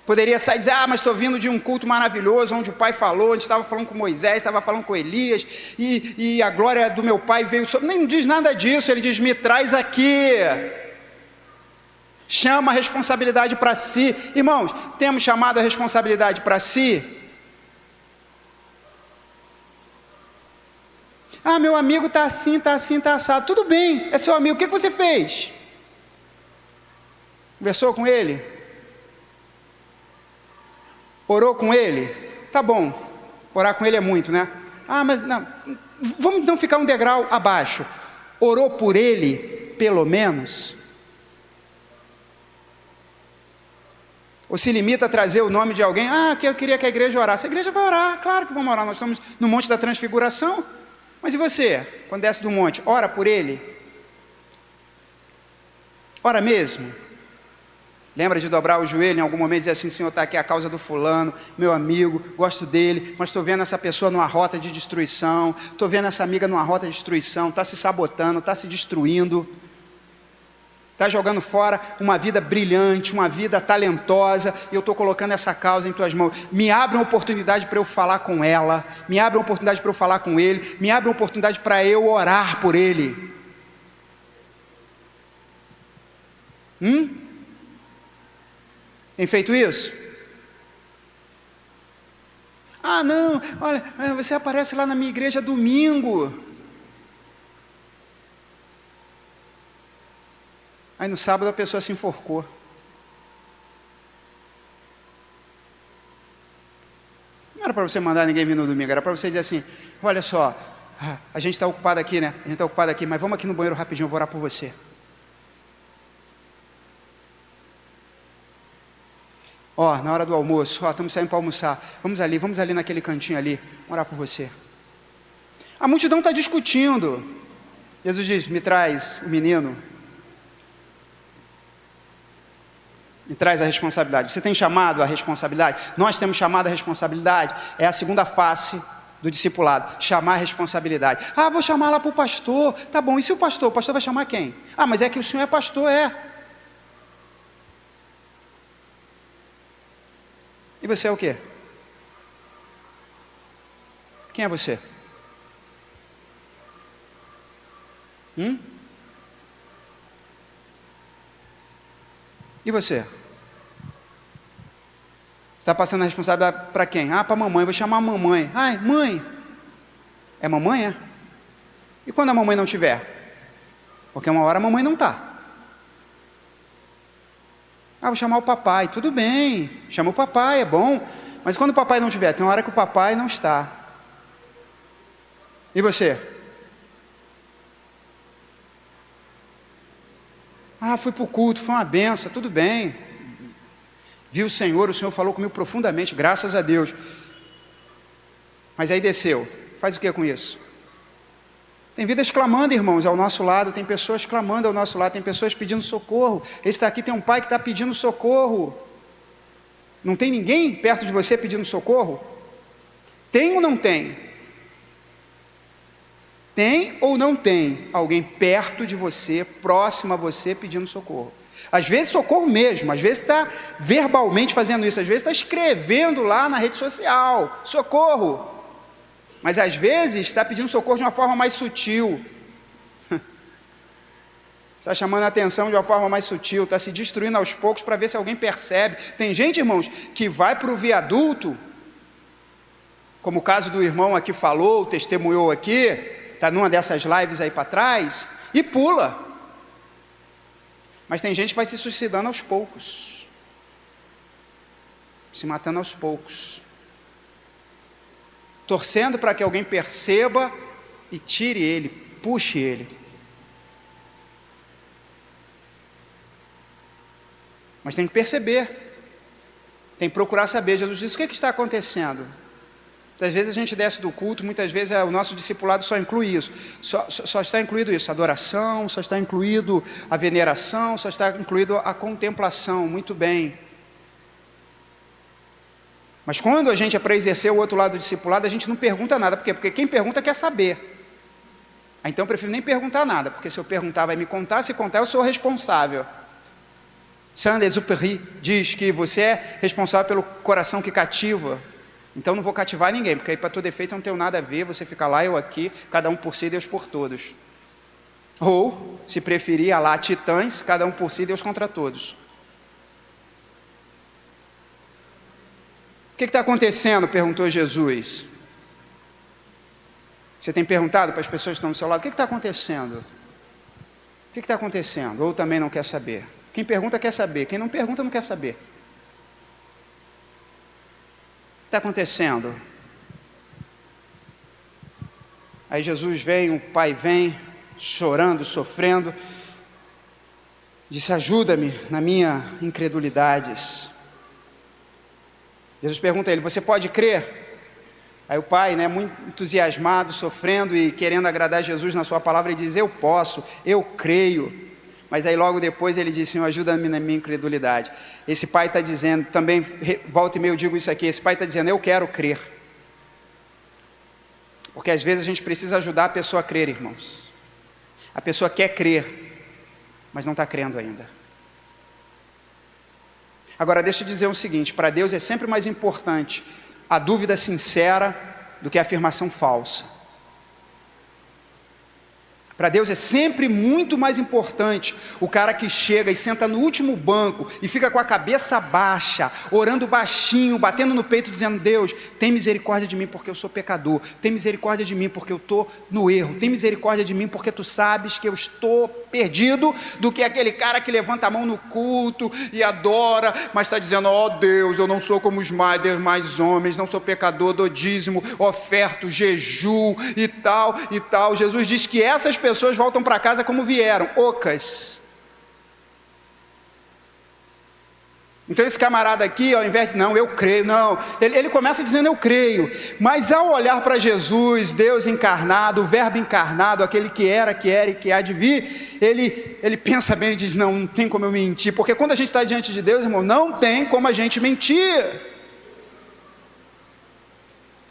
Speaker 6: Poderia sair e dizer, ah, mas estou vindo de um culto maravilhoso, onde o pai falou, onde estava falando com Moisés, estava falando com Elias, e a glória do meu pai veio sobre... Nem diz nada disso, ele diz, me traz aqui. Chama a responsabilidade para si. Irmãos, temos chamado a responsabilidade para si? Ah, meu amigo está assim, está assim, está assado. Tudo bem, é seu amigo, o que você fez? Conversou com ele? Orou com ele? Tá bom, orar com ele é muito, né? Ah, mas não, vamos não ficar um degrau abaixo. Orou por ele, pelo menos? Ou se limita a trazer o nome de alguém? Ah, que eu queria que a igreja orasse. A igreja vai orar, claro que vamos orar. Nós estamos no Monte da Transfiguração. Mas e você, quando desce do monte, ora por ele? Ora mesmo? Lembra de dobrar o joelho em algum momento e dizer assim, Senhor, está aqui a causa do fulano, meu amigo, gosto dele, mas estou vendo essa pessoa numa rota de destruição, estou vendo essa amiga numa rota de destruição, está se sabotando, está se destruindo, está jogando fora uma vida brilhante, uma vida talentosa, e eu estou colocando essa causa em tuas mãos. Me abre uma oportunidade para eu falar com ela, me abre uma oportunidade para eu falar com ele, me abre uma oportunidade para eu orar por ele. Tem feito isso? Ah, não, olha, você aparece lá na minha igreja domingo. Aí no sábado a pessoa se enforcou. Não era para você mandar ninguém vir no domingo, era para você dizer assim, olha só, a gente está ocupado aqui, né? A gente está ocupado aqui, mas vamos aqui no banheiro rapidinho, eu vou orar por você. Ó, na hora do almoço, ó, estamos saindo para almoçar, vamos ali naquele cantinho ali, vamos orar por você. A multidão está discutindo. Jesus diz, me traz o menino. Me traz a responsabilidade. Você tem chamado a responsabilidade? Nós temos chamado a responsabilidade. É a segunda face do discipulado, chamar a responsabilidade. Ah, vou chamar lá para o pastor. Tá bom, e se o pastor? O pastor vai chamar quem? Ah, mas é que o senhor é pastor, é. você é o quê? Quem é você? E você? Você está passando a responsabilidade para quem? Para a mamãe, vou chamar a mamãe. Ai, mãe. É mamãe, é? E quando a mamãe não estiver? Porque uma hora a mamãe não está. Vou chamar o papai. Tudo bem, chama o papai, é bom. Mas quando o papai não estiver? Tem uma hora que o papai não está. E você? Fui para o culto, foi uma benção, tudo bem. Vi o Senhor falou comigo profundamente, graças a Deus. Mas aí desceu. Faz o que com isso? Tem vidas clamando, irmãos, ao nosso lado. Tem pessoas clamando ao nosso lado. Tem pessoas pedindo socorro. Esse daqui tem um pai que está pedindo socorro. Não tem ninguém perto de você pedindo socorro? Tem ou não tem? Tem ou não tem alguém perto de você, próximo a você, pedindo socorro? Às vezes socorro mesmo, às vezes está verbalmente fazendo isso, às vezes está escrevendo lá na rede social, socorro. Mas às vezes está pedindo socorro de uma forma mais sutil. Está chamando a atenção de uma forma mais sutil, está se destruindo aos poucos para ver se alguém percebe. Tem gente, irmãos, que vai para o viaduto, como o caso do irmão aqui falou, testemunhou aqui, está numa dessas lives aí para trás, e pula. Mas tem gente que vai se suicidando aos poucos, se matando aos poucos, torcendo para que alguém perceba e tire ele, puxe ele. Mas tem que perceber, tem que procurar saber. Jesus disse: o que está acontecendo? Muitas vezes a gente desce do culto, muitas vezes o nosso discipulado só inclui isso, só está incluído isso, a adoração, só está incluído a veneração, só está incluído a contemplação. Muito bem. Mas quando a gente é para exercer o outro lado do discipulado, a gente não pergunta nada. Por quê? Porque quem pergunta quer saber. Então eu prefiro nem perguntar nada, porque se eu perguntar vai me contar, se contar eu sou responsável. Saint-Exupéry diz que você é responsável pelo coração que cativa. Então não vou cativar ninguém, porque aí para todo efeito eu não tenho nada a ver, você fica lá, eu aqui, cada um por si, Deus por todos. Ou, se preferir, lá titãs, cada um por si, Deus contra todos. O que está acontecendo? Perguntou Jesus. Você tem perguntado para as pessoas que estão do seu lado: o que está acontecendo? O que está acontecendo? Ou também não quer saber? Quem pergunta quer saber, quem não pergunta não quer saber. O que está acontecendo? Aí Jesus vem, o pai vem, chorando, sofrendo, disse: ajuda-me na minha incredulidade. Jesus pergunta a ele: você pode crer? Aí o pai, muito entusiasmado, sofrendo e querendo agradar Jesus na sua palavra, ele diz: eu posso, eu creio. Mas aí logo depois ele disse: Senhor, ajuda-me na minha incredulidade. Esse pai está dizendo, também volta e meia eu digo isso aqui, esse pai está dizendo: eu quero crer. Porque às vezes a gente precisa ajudar a pessoa a crer, irmãos. A pessoa quer crer, mas não está crendo ainda. Agora deixa eu dizer o seguinte: para Deus é sempre mais importante a dúvida sincera do que a afirmação falsa. Para Deus é sempre muito mais importante o cara que chega e senta no último banco e fica com a cabeça baixa, orando baixinho, batendo no peito, dizendo: Deus, tem misericórdia de mim porque eu sou pecador, tem misericórdia de mim porque eu estou no erro, tem misericórdia de mim porque tu sabes que eu estou perdido, do que aquele cara que levanta a mão no culto e adora, mas está dizendo: ó Deus, eu não sou como os demais homens, não sou pecador, dou dízimo, oferto, jejum e tal e tal. Jesus diz que essas pessoas voltam para casa como vieram, ocas. Então esse camarada aqui, ao invés de não, eu creio, não, ele começa dizendo eu creio, mas ao olhar para Jesus, Deus encarnado, o verbo encarnado, aquele que era, que era e que há de vir, ele pensa bem e diz: não tem como eu mentir, porque quando a gente está diante de Deus, irmão, não tem como a gente mentir.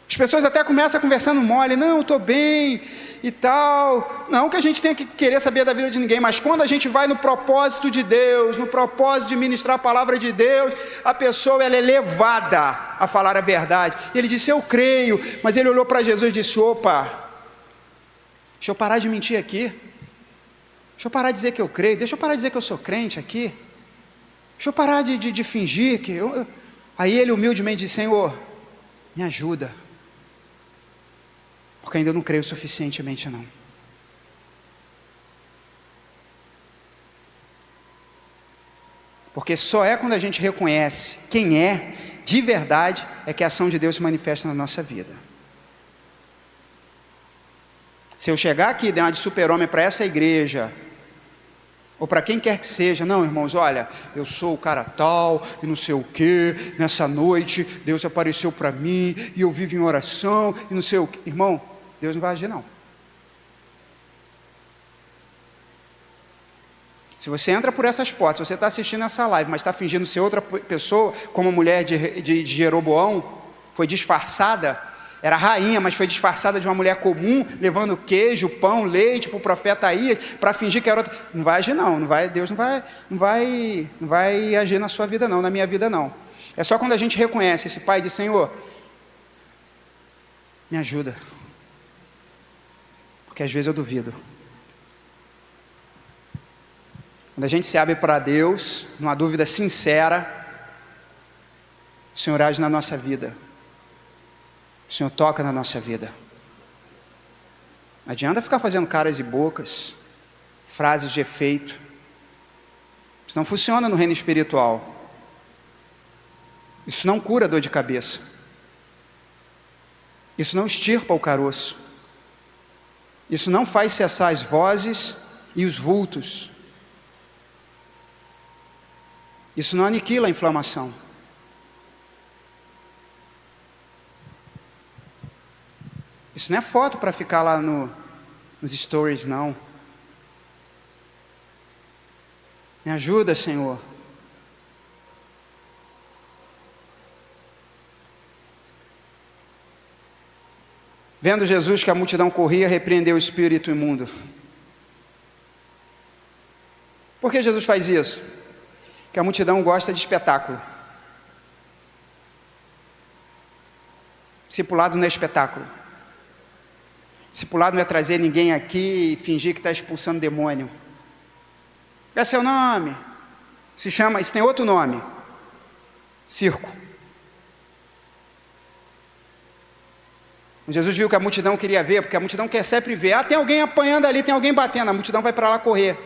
Speaker 6: As pessoas até começam conversando mole, não, eu estou bem e tal. Não que a gente tenha que querer saber da vida de ninguém, mas quando a gente vai no propósito de Deus, no propósito de ministrar a palavra de Deus, a pessoa ela é levada a falar a verdade. E ele disse, eu creio, mas ele olhou para Jesus e disse, opa, deixa eu parar de mentir aqui. Deixa eu parar de dizer que eu creio, deixa eu parar de dizer que eu sou crente aqui. Deixa eu parar de fingir que eu... Aí ele humildemente disse, Senhor, me ajuda. Porque ainda não creio suficientemente não. Porque só é quando a gente reconhece quem é, de verdade, é que a ação de Deus se manifesta na nossa vida. Se eu chegar aqui e der uma de super-homem para essa igreja, ou para quem quer que seja, não, irmãos, olha, eu sou o cara tal, e não sei o que, nessa noite, Deus apareceu para mim, e eu vivo em oração, e não sei o que, irmão, Deus não vai agir não. Se você entra por essas portas, se você está assistindo essa live, mas está fingindo ser outra pessoa, como a mulher de Jeroboão, foi disfarçada, era rainha, mas foi disfarçada de uma mulher comum, levando queijo, pão, leite para o profeta Aías, para fingir que era outra. Não vai agir não, Deus não vai agir na sua vida não, na minha vida não. É só quando a gente reconhece esse pai e diz, Senhor, me ajuda. Porque às vezes eu duvido. Quando a gente se abre para Deus, numa dúvida sincera, o Senhor age na nossa vida. O Senhor toca na nossa vida. Não adianta ficar fazendo caras e bocas, frases de efeito. Isso não funciona no reino espiritual. Isso não cura a dor de cabeça. Isso não extirpa o caroço. Isso não faz cessar as vozes e os vultos. Isso não aniquila a inflamação. Isso não é foto para ficar lá nos stories, não. Me ajuda, Senhor. Vendo Jesus que a multidão corria, repreendeu o espírito imundo. Por que Jesus faz isso? Porque a multidão gosta de espetáculo. Discipulado não é espetáculo. Discipulado não é trazer ninguém aqui e fingir que está expulsando demônio. Qual é seu nome? Se chama, isso tem outro nome. Circo. Jesus viu que a multidão queria ver, porque a multidão quer sempre ver. Ah, tem alguém apanhando ali, tem alguém batendo, a multidão vai para lá correr.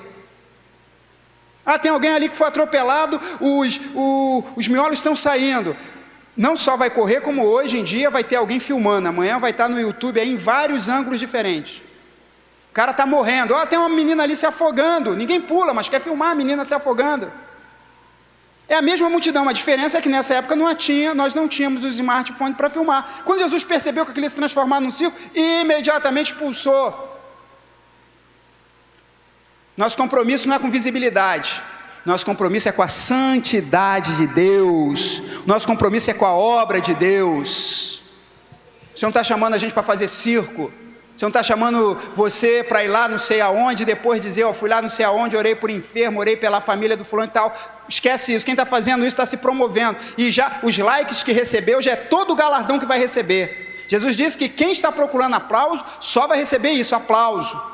Speaker 6: Ah, tem alguém ali que foi atropelado, os miolos estão saindo. Não só vai correr, como hoje em dia vai ter alguém filmando. Amanhã vai estar no YouTube aí em vários ângulos diferentes. O cara está morrendo. Ah, tem uma menina ali se afogando. Ninguém pula, mas quer filmar a menina se afogando. É a mesma multidão. A diferença é que nessa época nós não tínhamos os smartphones para filmar. Quando Jesus percebeu que aquilo ia se transformar num circo, imediatamente expulsou. Nosso compromisso não é com visibilidade. Nosso compromisso é com a santidade de Deus. Nosso compromisso é com a obra de Deus. O Senhor não está chamando a gente para fazer circo. O Senhor não está chamando você para ir lá não sei aonde, depois dizer, fui lá não sei aonde, orei por enfermo, orei pela família do fulano e tal. Esquece isso. Quem está fazendo isso está se promovendo. E já os likes que recebeu, já é todo o galardão que vai receber. Jesus disse que quem está procurando aplauso, só vai receber isso, aplauso.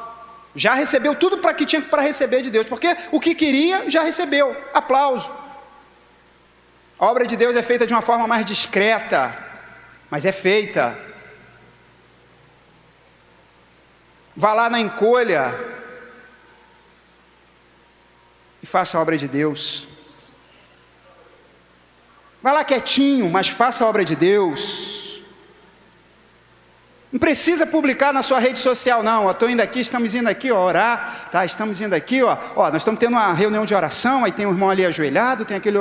Speaker 6: Já recebeu tudo para que tinha para receber de Deus, porque o que queria já recebeu, aplauso. A obra de Deus é feita de uma forma mais discreta, mas é feita. Vá lá na encolha e faça a obra de Deus. Vá lá quietinho, mas faça a obra de Deus. Não precisa publicar na sua rede social, não. Estou indo aqui, estamos indo aqui, orar, tá? Estamos indo aqui, nós estamos tendo uma reunião de oração, aí tem um irmão ali ajoelhado, tem aquele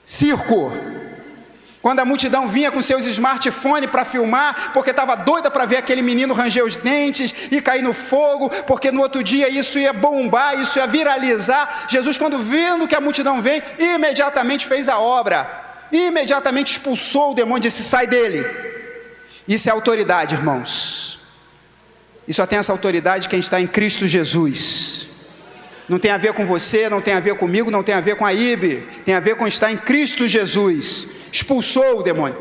Speaker 6: circo. Quando a multidão vinha com seus smartphones para filmar, porque estava doida para ver aquele menino ranger os dentes e cair no fogo, porque no outro dia isso ia bombar, isso ia viralizar. Jesus, quando vendo que a multidão vem, imediatamente fez a obra, imediatamente expulsou o demônio e disse, sai dele. Isso é autoridade, irmãos. E só tem essa autoridade quem está em Cristo Jesus. Não tem a ver com você, não tem a ver comigo, não tem a ver com a IBE. Tem a ver com estar em Cristo Jesus. Expulsou o demônio.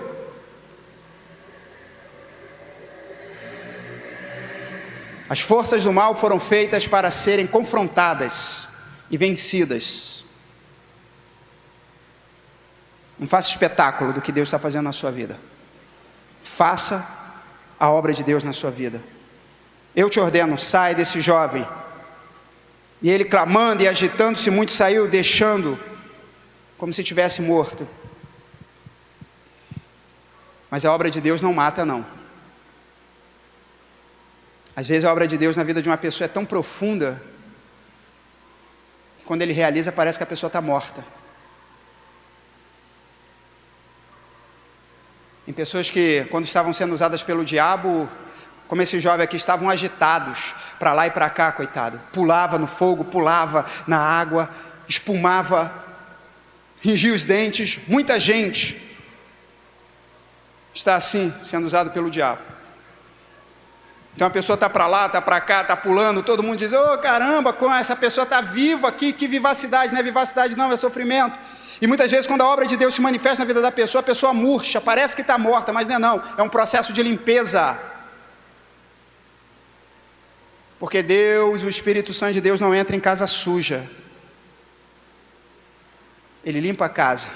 Speaker 6: As forças do mal foram feitas para serem confrontadas e vencidas. Não faça espetáculo do que Deus está fazendo na sua vida. Faça a obra de Deus na sua vida. Eu te ordeno, sai desse jovem. E ele, clamando e agitando-se muito, saiu, deixando como se tivesse morto. Mas a obra de Deus não mata, não. Às vezes a obra de Deus na vida de uma pessoa é tão profunda que quando ele realiza parece que a pessoa está morta. Tem pessoas que, quando estavam sendo usadas pelo diabo, como esse jovem aqui, estavam agitados para lá e para cá, coitado. Pulava no fogo, pulava na água, espumava, rangia os dentes. Muita gente está assim, sendo usado pelo diabo. Então a pessoa está para lá, está para cá, está pulando, todo mundo diz, oh caramba, como essa pessoa está viva aqui, que vivacidade, não é vivacidade não, é sofrimento. E muitas vezes quando a obra de Deus se manifesta na vida da pessoa, a pessoa murcha, parece que está morta, mas não, é um processo de limpeza. Porque Deus, o Espírito Santo de Deus não entra em casa suja. Ele limpa a casa.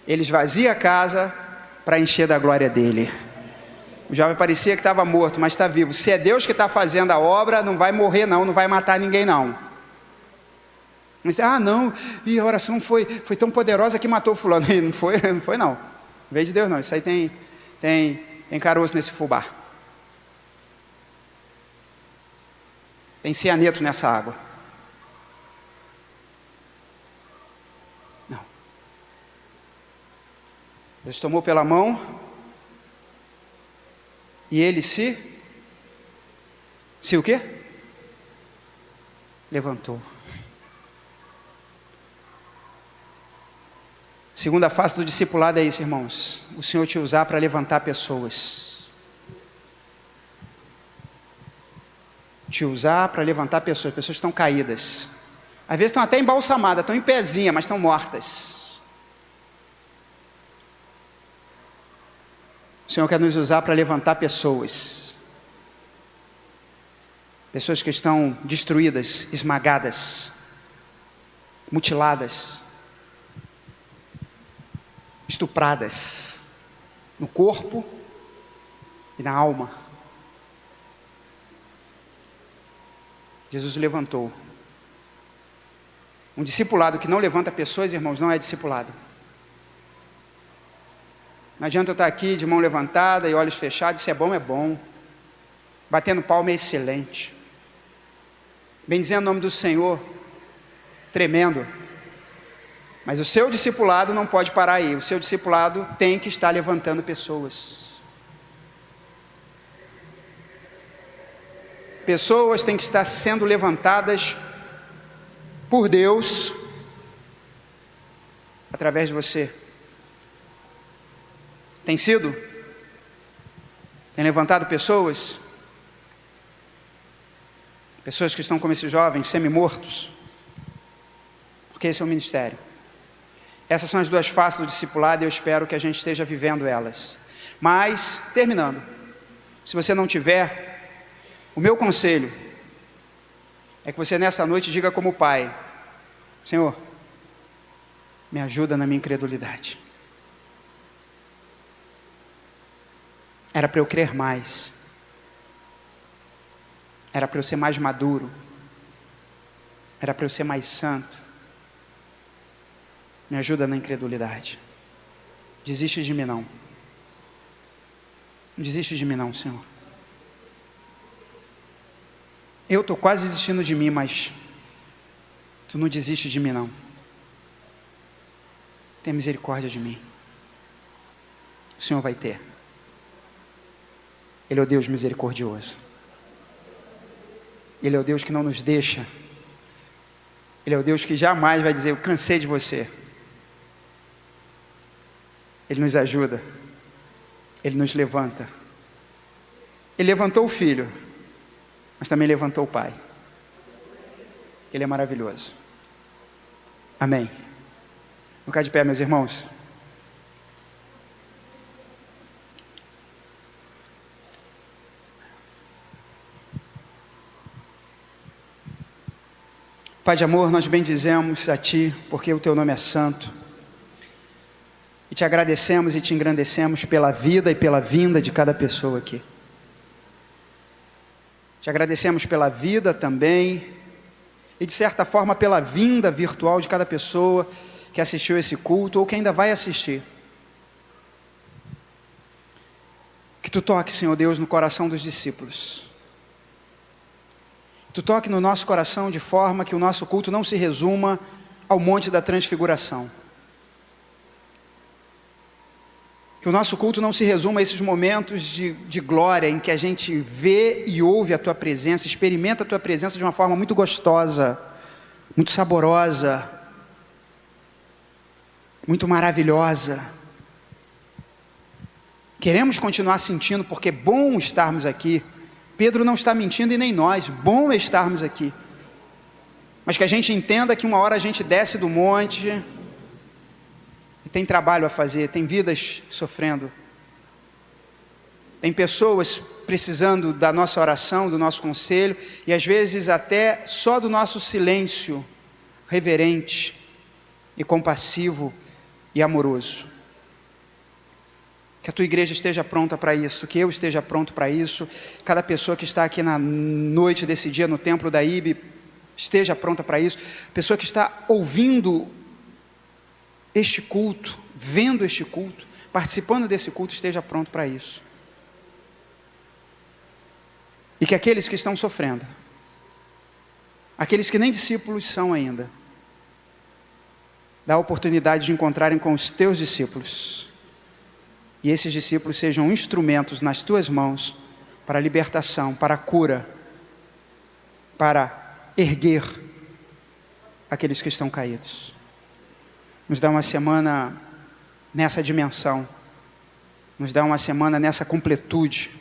Speaker 6: Ele esvazia a casa para encher da glória dele. O jovem parecia que estava morto, mas está vivo. Se é Deus que está fazendo a obra, não vai morrer não, não vai matar ninguém não. Mas, não, e a oração foi tão poderosa que matou fulano. E não foi não. Veio de Deus não, isso aí tem caroço nesse fubá. Tem cianeto nessa água. Não. Deus tomou pela mão e ele se o quê? Levantou. Segunda face do discipulado é isso, irmãos. O Senhor te usar para levantar pessoas. Te usar para levantar pessoas. Pessoas que estão caídas. Às vezes estão até embalsamadas, estão em pezinha, mas estão mortas. O Senhor quer nos usar para levantar pessoas. Pessoas que estão destruídas, esmagadas, mutiladas, estupradas, no corpo e na alma. Jesus levantou. Um discipulado que não levanta pessoas, irmãos, não é discipulado. Não adianta eu estar aqui de mão levantada e olhos fechados, se é bom. Batendo palma é excelente. Bendizendo o nome do Senhor, tremendo. Mas o seu discipulado não pode parar aí. O seu discipulado tem que estar levantando pessoas. Pessoas têm que estar sendo levantadas por Deus através de você. Tem sido? Tem levantado pessoas? Pessoas que estão como esses jovens, semi-mortos? Porque esse é o ministério. Essas são as duas faces do discipulado e eu espero que a gente esteja vivendo elas. Mas, terminando, se você não tiver, o meu conselho é que você nessa noite diga como pai: Senhor, me ajuda na minha incredulidade. Era para eu crer mais. Era para eu ser mais maduro. Era para eu ser mais santo. Me ajuda na incredulidade. Desiste de mim não. Não desiste de mim não, Senhor. Eu estou quase desistindo de mim, mas Tu não desiste de mim não. Tenha misericórdia de mim. O Senhor vai ter. Ele é o Deus misericordioso. Ele é o Deus que não nos deixa. Ele é o Deus que jamais vai dizer: eu cansei de você. Ele nos ajuda Ele nos levanta. Ele levantou o Filho, mas também levantou o Pai. Ele é maravilhoso. Amém. Vamos ficar de pé, meus irmãos. Pai de amor, nós bendizemos a Ti, porque o Teu nome é santo. E Te agradecemos e Te engrandecemos pela vida e pela vinda de cada pessoa aqui. Te agradecemos pela vida também, e de certa forma pela vinda virtual de cada pessoa que assistiu esse culto, ou que ainda vai assistir. Que Tu toque, Senhor Deus, no coração dos discípulos. Tu toque no nosso coração de forma que o nosso culto não se resuma ao Monte da Transfiguração. Que o nosso culto não se resuma a esses momentos de glória em que a gente vê e ouve a Tua presença, experimenta a Tua presença de uma forma muito gostosa, muito saborosa, muito maravilhosa. Queremos continuar sentindo, porque é bom estarmos aqui. Pedro não está mentindo e nem nós, bom é estarmos aqui. Mas que a gente entenda que uma hora a gente desce do monte e tem trabalho a fazer, tem vidas sofrendo. Tem pessoas precisando da nossa oração, do nosso conselho, e às vezes até só do nosso silêncio reverente e compassivo e amoroso. Que a Tua igreja esteja pronta para isso, que eu esteja pronto para isso, cada pessoa que está aqui na noite desse dia no templo da IB esteja pronta para isso, pessoa que está ouvindo este culto, vendo este culto, participando desse culto, esteja pronto para isso. E que aqueles que estão sofrendo, aqueles que nem discípulos são ainda, dá a oportunidade de encontrarem com os Teus discípulos, e esses discípulos sejam instrumentos nas Tuas mãos para a libertação, para a cura, para erguer aqueles que estão caídos. Nos dá uma semana nessa dimensão, nos dá uma semana nessa completude,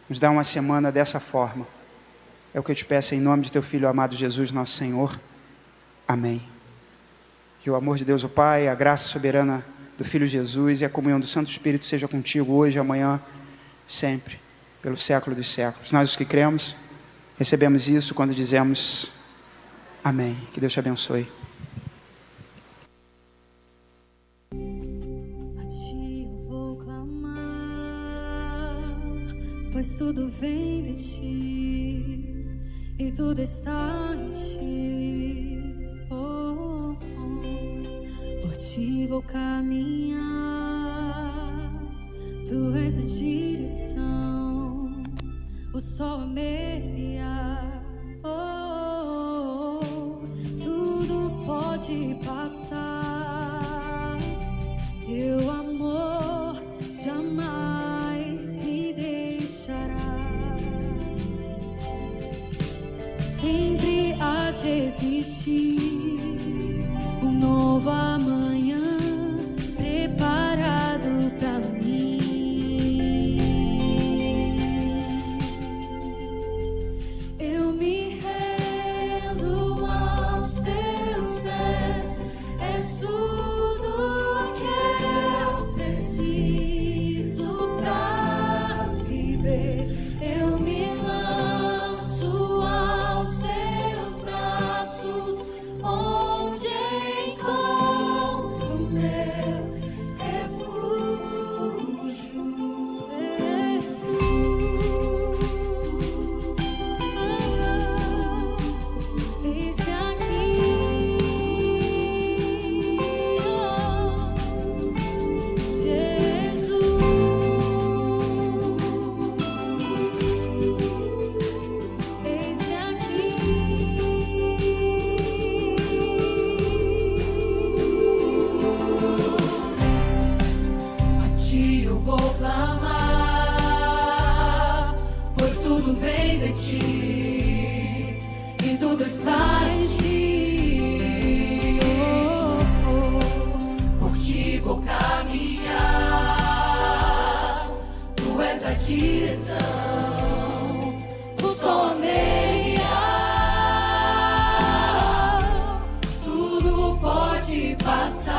Speaker 6: nos dá uma semana dessa forma. É o que eu Te peço em nome de Teu Filho amado Jesus, nosso Senhor. Amém. Que o amor de Deus o Pai, a graça soberana do Filho Jesus e a comunhão do Santo Espírito seja contigo hoje, amanhã, sempre, pelo século dos séculos. Nós os que cremos, recebemos isso quando dizemos amém. Que Deus te abençoe.
Speaker 7: A Ti eu vou clamar, pois tudo vem de Ti e tudo está em Ti. Por Ti vou caminhar, Tu és a direção, o sol a meia. Tudo pode passar, Teu amor jamais me deixará. Sempre há de existir um novo amanhã preparado pra mim. Eu me rendo aos Teus pés, és tudo que eu preciso pra viver. Eu me lanço aos Teus braços. passa